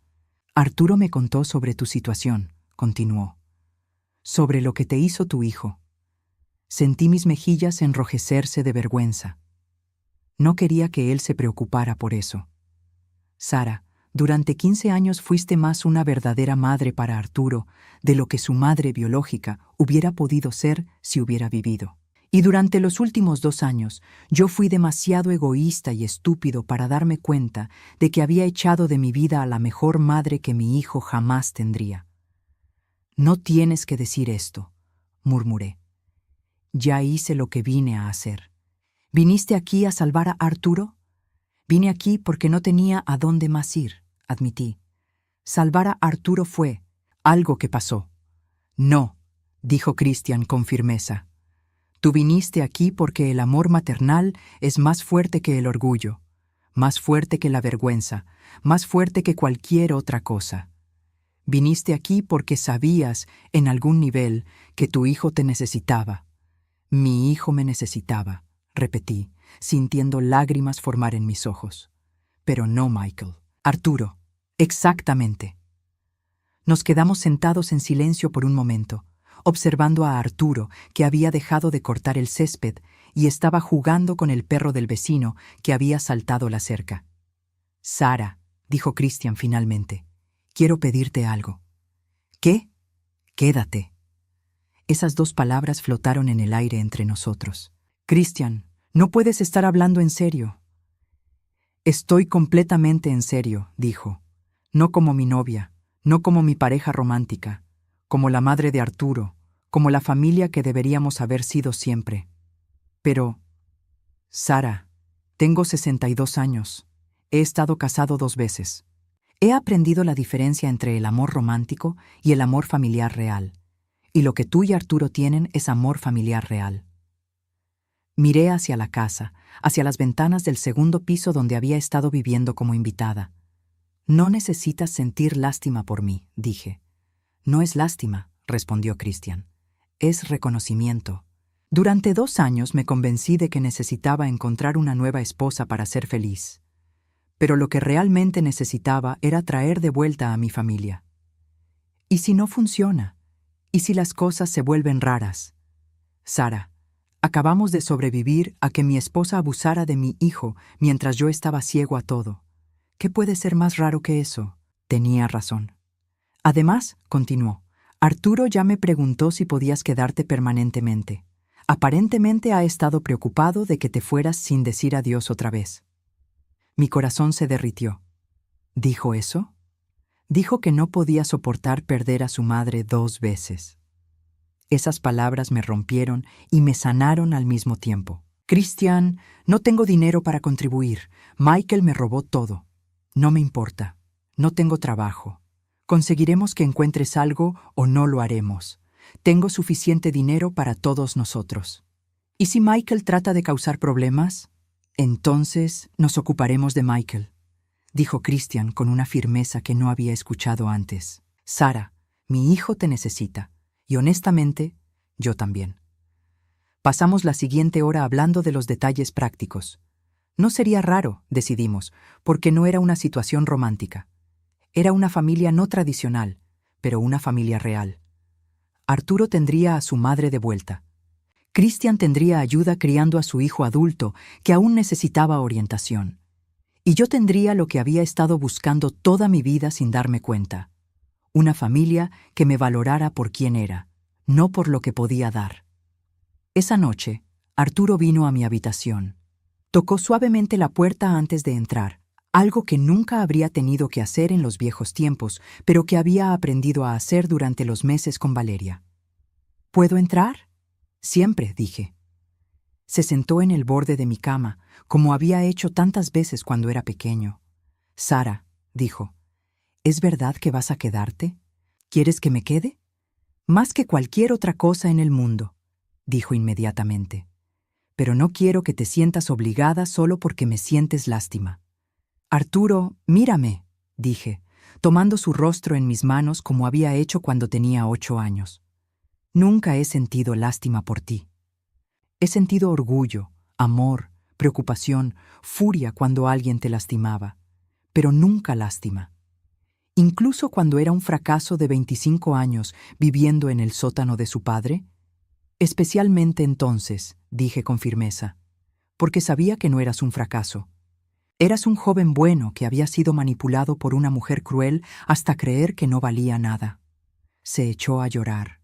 Arturo me contó sobre tu situación, continuó. Sobre lo que te hizo tu hijo. Sentí mis mejillas enrojecerse de vergüenza. No quería que él se preocupara por eso. Sara, durante 15 años fuiste más una verdadera madre para Arturo de lo que su madre biológica hubiera podido ser si hubiera vivido. Y durante los últimos 2 años, yo fui demasiado egoísta y estúpido para darme cuenta de que había echado de mi vida a la mejor madre que mi hijo jamás tendría. No tienes que decir esto, murmuré. Ya hice lo que vine a hacer. ¿Viniste aquí a salvar a Arturo? Vine aquí porque no tenía a dónde más ir, admití. Salvar a Arturo fue algo que pasó. No, dijo Christian con firmeza. Tú viniste aquí porque el amor maternal es más fuerte que el orgullo, más fuerte que la vergüenza, más fuerte que cualquier otra cosa. Viniste aquí porque sabías, en algún nivel, que tu hijo te necesitaba. Mi hijo me necesitaba, repetí, sintiendo lágrimas formar en mis ojos. Pero no, Michael. Arturo. Exactamente. Nos quedamos sentados en silencio por un momento, observando a Arturo, que había dejado de cortar el césped y estaba jugando con el perro del vecino que había saltado la cerca. Sara, dijo Christian finalmente, quiero pedirte algo. ¿Qué? Quédate. Esas 2 palabras flotaron en el aire entre nosotros. Christian, no puedes estar hablando en serio. Estoy completamente en serio, dijo. No como mi novia, no como mi pareja romántica, como la madre de Arturo, como la familia que deberíamos haber sido siempre. Pero, Sara, tengo 62 años. He estado casado 2 veces. He aprendido la diferencia entre el amor romántico y el amor familiar real. Y lo que tú y Arturo tienen es amor familiar real. Miré hacia la casa, hacia las ventanas del segundo piso donde había estado viviendo como invitada. No necesitas sentir lástima por mí, dije. No es lástima, respondió Christian. Es reconocimiento. Durante 2 años me convencí de que necesitaba encontrar una nueva esposa para ser feliz. Pero lo que realmente necesitaba era traer de vuelta a mi familia. ¿Y si no funciona? ¿Y si las cosas se vuelven raras? Sara, acabamos de sobrevivir a que mi esposa abusara de mi hijo mientras yo estaba ciego a todo. ¿Qué puede ser más raro que eso? Tenía razón. Además, continuó, Arturo ya me preguntó si podías quedarte permanentemente. Aparentemente ha estado preocupado de que te fueras sin decir adiós otra vez. Mi corazón se derritió. ¿Dijo eso? Dijo que no podía soportar perder a su madre 2 veces. Esas palabras me rompieron y me sanaron al mismo tiempo. Christian, no tengo dinero para contribuir. Michael me robó todo. No me importa. No tengo trabajo. Conseguiremos que encuentres algo o no lo haremos. Tengo suficiente dinero para todos nosotros. ¿Y si Michael trata de causar problemas? Entonces nos ocuparemos de Michael, dijo Christian con una firmeza que no había escuchado antes. Sara, mi hijo te necesita. Y honestamente, yo también. Pasamos la siguiente hora hablando de los detalles prácticos. No sería raro, decidimos, porque no era una situación romántica. Era una familia no tradicional, pero una familia real. Arturo tendría a su madre de vuelta. Christian tendría ayuda criando a su hijo adulto, que aún necesitaba orientación. Y yo tendría lo que había estado buscando toda mi vida sin darme cuenta. Una familia que me valorara por quién era, no por lo que podía dar. Esa noche, Arturo vino a mi habitación. Tocó suavemente la puerta antes de entrar, algo que nunca habría tenido que hacer en los viejos tiempos, pero que había aprendido a hacer durante los meses con Valeria. ¿Puedo entrar? Siempre, dije. Se sentó en el borde de mi cama, como había hecho tantas veces cuando era pequeño. «Sara», dijo, «¿es verdad que vas a quedarte? ¿Quieres que me quede?» «Más que cualquier otra cosa en el mundo», dijo inmediatamente. «Pero no quiero que te sientas obligada solo porque me sientes lástima». «Arturo, mírame», dije, tomando su rostro en mis manos como había hecho cuando tenía 8 años. «Nunca he sentido lástima por ti. He sentido orgullo, amor, preocupación, furia cuando alguien te lastimaba, pero nunca lástima. Incluso cuando era un fracaso de 25 años viviendo en el sótano de su padre. Especialmente entonces», dije con firmeza, «porque sabía que no eras un fracaso. Eras un joven bueno que había sido manipulado por una mujer cruel hasta creer que no valía nada». Se echó a llorar.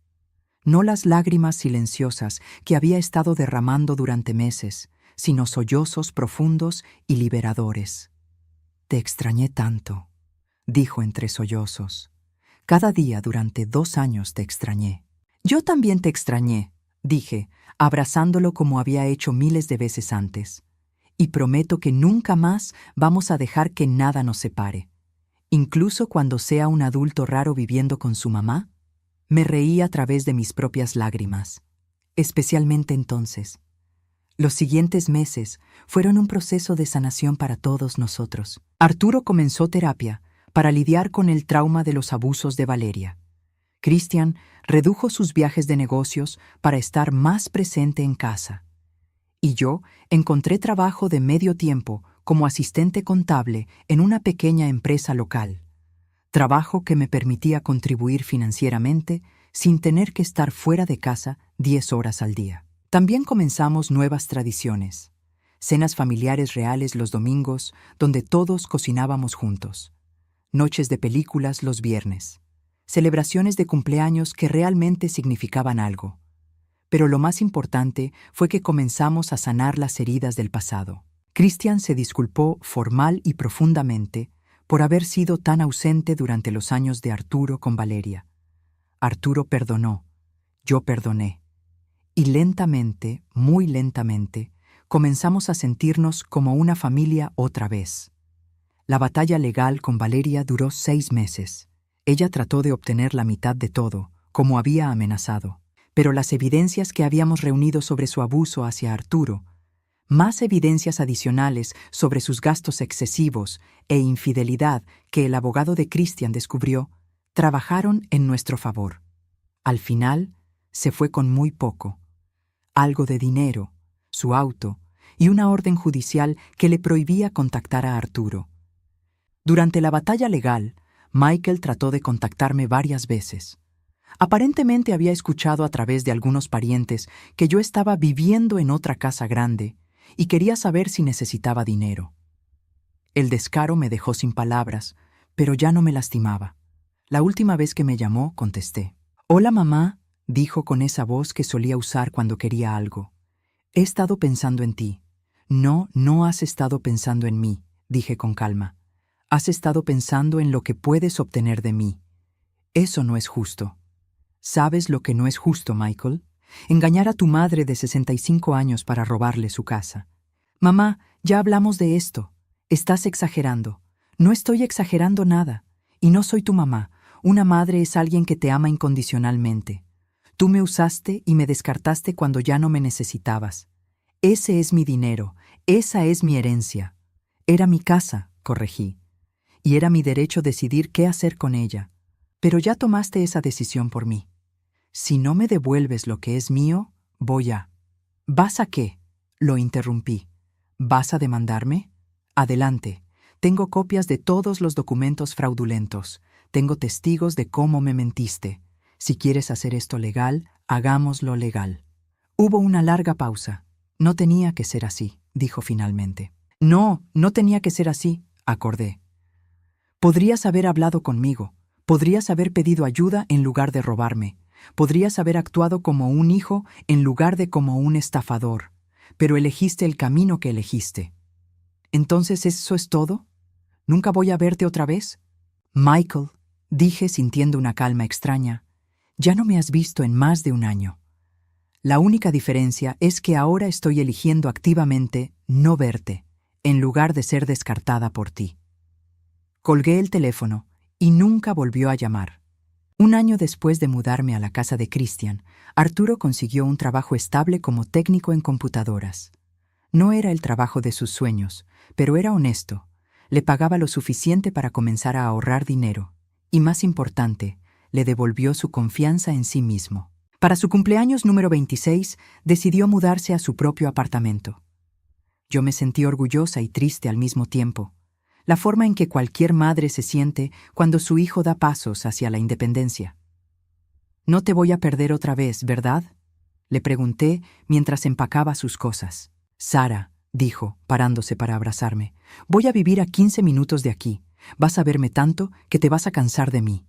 No las lágrimas silenciosas que había estado derramando durante meses, sino sollozos profundos y liberadores. «Te extrañé tanto», dijo entre sollozos. «Cada día durante 2 años te extrañé». «Yo también te extrañé», dije, abrazándolo como había hecho miles de veces antes. «Y prometo que nunca más vamos a dejar que nada nos separe. Incluso cuando sea un adulto raro viviendo con su mamá». Me reí a través de mis propias lágrimas, especialmente entonces. Los siguientes meses fueron un proceso de sanación para todos nosotros. Arturo comenzó terapia para lidiar con el trauma de los abusos de Valeria. Christian redujo sus viajes de negocios para estar más presente en casa. Y yo encontré trabajo de medio tiempo como asistente contable en una pequeña empresa local. Trabajo que me permitía contribuir financieramente sin tener que estar fuera de casa 10 horas al día. También comenzamos nuevas tradiciones. Cenas familiares reales los domingos, donde todos cocinábamos juntos. Noches de películas los viernes. Celebraciones de cumpleaños que realmente significaban algo. Pero lo más importante fue que comenzamos a sanar las heridas del pasado. Christian se disculpó formal y profundamente por haber sido tan ausente durante los años de Arturo con Valeria. Arturo perdonó, yo perdoné. Y lentamente, muy lentamente, comenzamos a sentirnos como una familia otra vez. La batalla legal con Valeria duró 6 meses. Ella trató de obtener la mitad de todo, como había amenazado. Pero las evidencias que habíamos reunido sobre su abuso hacia Arturo, más evidencias adicionales sobre sus gastos excesivos e infidelidad que el abogado de Christian descubrió, trabajaron en nuestro favor. Al final, se fue con muy poco. Algo de dinero, su auto y una orden judicial que le prohibía contactar a Arturo. Durante la batalla legal, Michael trató de contactarme varias veces. Aparentemente había escuchado a través de algunos parientes que yo estaba viviendo en otra casa grande y quería saber si necesitaba dinero. El descaro me dejó sin palabras, pero ya no me lastimaba. La última vez que me llamó, contesté. «Hola, mamá», dijo con esa voz que solía usar cuando quería algo. «He estado pensando en ti». «No, no has estado pensando en mí», dije con calma. «Has estado pensando en lo que puedes obtener de mí. Eso no es justo». «¿Sabes lo que no es justo, Michael? Engañar a tu madre de 65 años para robarle su casa». «Mamá, ya hablamos de esto. Estás exagerando». «No estoy exagerando nada. Y no soy tu mamá. Una madre es alguien que te ama incondicionalmente. Tú me usaste y me descartaste cuando ya no me necesitabas. Ese es mi dinero. Esa es mi herencia». «Era mi casa», corregí. «Y era mi derecho decidir qué hacer con ella. Pero ya tomaste esa decisión por mí. Si no me devuelves lo que es mío, voy a». «¿Vas a qué?», lo interrumpí. «¿Vas a demandarme? Adelante. Tengo copias de todos los documentos fraudulentos. Tengo testigos de cómo me mentiste. Si quieres hacer esto legal, hagámoslo legal». Hubo una larga pausa. «No tenía que ser así», dijo finalmente. «No, no tenía que ser así», acordé. «Podrías haber hablado conmigo. Podrías haber pedido ayuda en lugar de robarme. Podrías haber actuado como un hijo en lugar de como un estafador. Pero elegiste el camino que elegiste. ¿Entonces eso es todo? ¿Nunca voy a verte otra vez?» «Michael», dije sintiendo una calma extraña, «ya no me has visto en más de 1 año. La única diferencia es que ahora estoy eligiendo activamente no verte, en lugar de ser descartada por ti. Colgué el teléfono y nunca volvió a llamar. Un año después de mudarme a la casa de Christian, Arturo consiguió un trabajo estable como técnico en computadoras. No era el trabajo de sus sueños, pero era honesto. Le pagaba lo suficiente para comenzar a ahorrar dinero. Y más importante, le devolvió su confianza en sí mismo. Para su cumpleaños número 26, decidió mudarse a su propio apartamento. Yo me sentí orgullosa y triste al mismo tiempo. La forma en que cualquier madre se siente cuando su hijo da pasos hacia la independencia. «No te voy a perder otra vez, ¿verdad?», le pregunté mientras empacaba sus cosas. «Sara», dijo, parándose para abrazarme, «voy a vivir a 15 minutos de aquí. Vas a verme tanto que te vas a cansar de mí».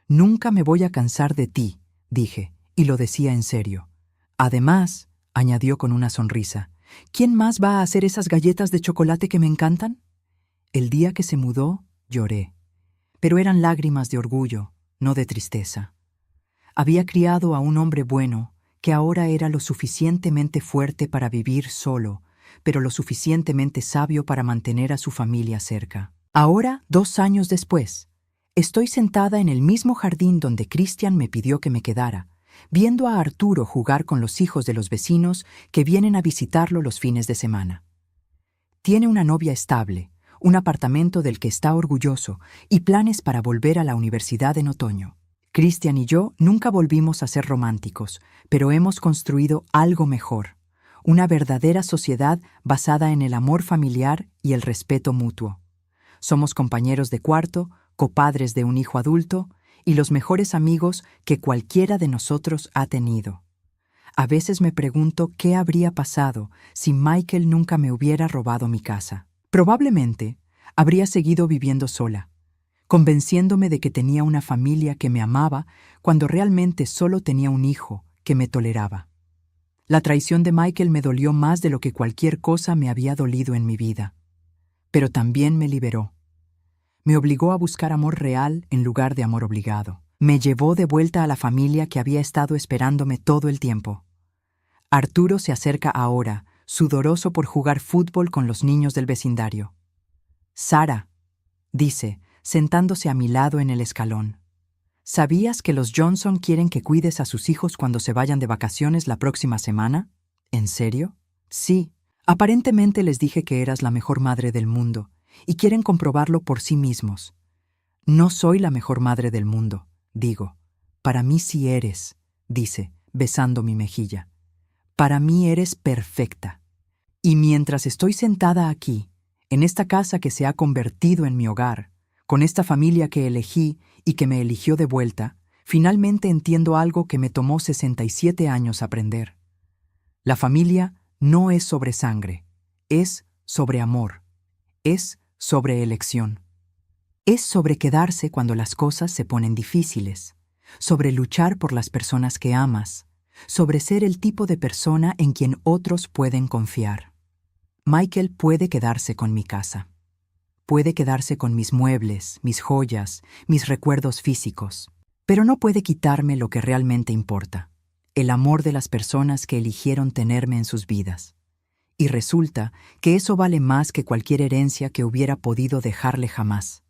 «Nunca me voy a cansar de ti», dije, y lo decía en serio. «Además», añadió con una sonrisa, «¿quién más va a hacer esas galletas de chocolate que me encantan?». El día que se mudó, lloré. Pero eran lágrimas de orgullo, no de tristeza. Había criado a un hombre bueno, que ahora era lo suficientemente fuerte para vivir solo, pero lo suficientemente sabio para mantener a su familia cerca. Ahora, 2 años después, estoy sentada en el mismo jardín donde Christian me pidió que me quedara, viendo a Arturo jugar con los hijos de los vecinos que vienen a visitarlo los fines de semana. Tiene una novia estable, un apartamento del que está orgulloso y planes para volver a la universidad en otoño. Christian y yo nunca volvimos a ser románticos, pero hemos construido algo mejor, una verdadera sociedad basada en el amor familiar y el respeto mutuo. Somos compañeros de cuarto, copadres de un hijo adulto y los mejores amigos que cualquiera de nosotros ha tenido. A veces me pregunto qué habría pasado si Michael nunca me hubiera robado mi casa. Probablemente habría seguido viviendo sola, convenciéndome de que tenía una familia que me amaba cuando realmente solo tenía un hijo que me toleraba. La traición de Michael me dolió más de lo que cualquier cosa me había dolido en mi vida. Pero también me liberó. Me obligó a buscar amor real en lugar de amor obligado. Me llevó de vuelta a la familia que había estado esperándome todo el tiempo. Arturo se acerca ahora, sudoroso por jugar fútbol con los niños del vecindario. «Sara», dice, sentándose a mi lado en el escalón, «¿sabías que los Johnson quieren que cuides a sus hijos cuando se vayan de vacaciones la próxima semana?» «¿En serio?» «Sí, aparentemente les dije que eras la mejor madre del mundo, y quieren comprobarlo por sí mismos». «No soy la mejor madre del mundo», digo. «Para mí sí eres», dice, besando mi mejilla. «Para mí eres perfecta. Y mientras estoy sentada aquí, en esta casa que se ha convertido en mi hogar, con esta familia que elegí y que me eligió de vuelta, finalmente entiendo algo que me tomó 67 años aprender. La familia no es sobre sangre, es sobre amor, es sobre elección. Es sobre quedarse cuando las cosas se ponen difíciles, sobre luchar por las personas que amas, sobre ser el tipo de persona en quien otros pueden confiar. Michael puede quedarse con mi casa. Puede quedarse con mis muebles, mis joyas, mis recuerdos físicos, pero no puede quitarme lo que realmente importa, el amor de las personas que eligieron tenerme en sus vidas. Y resulta que eso vale más que cualquier herencia que hubiera podido dejarle jamás.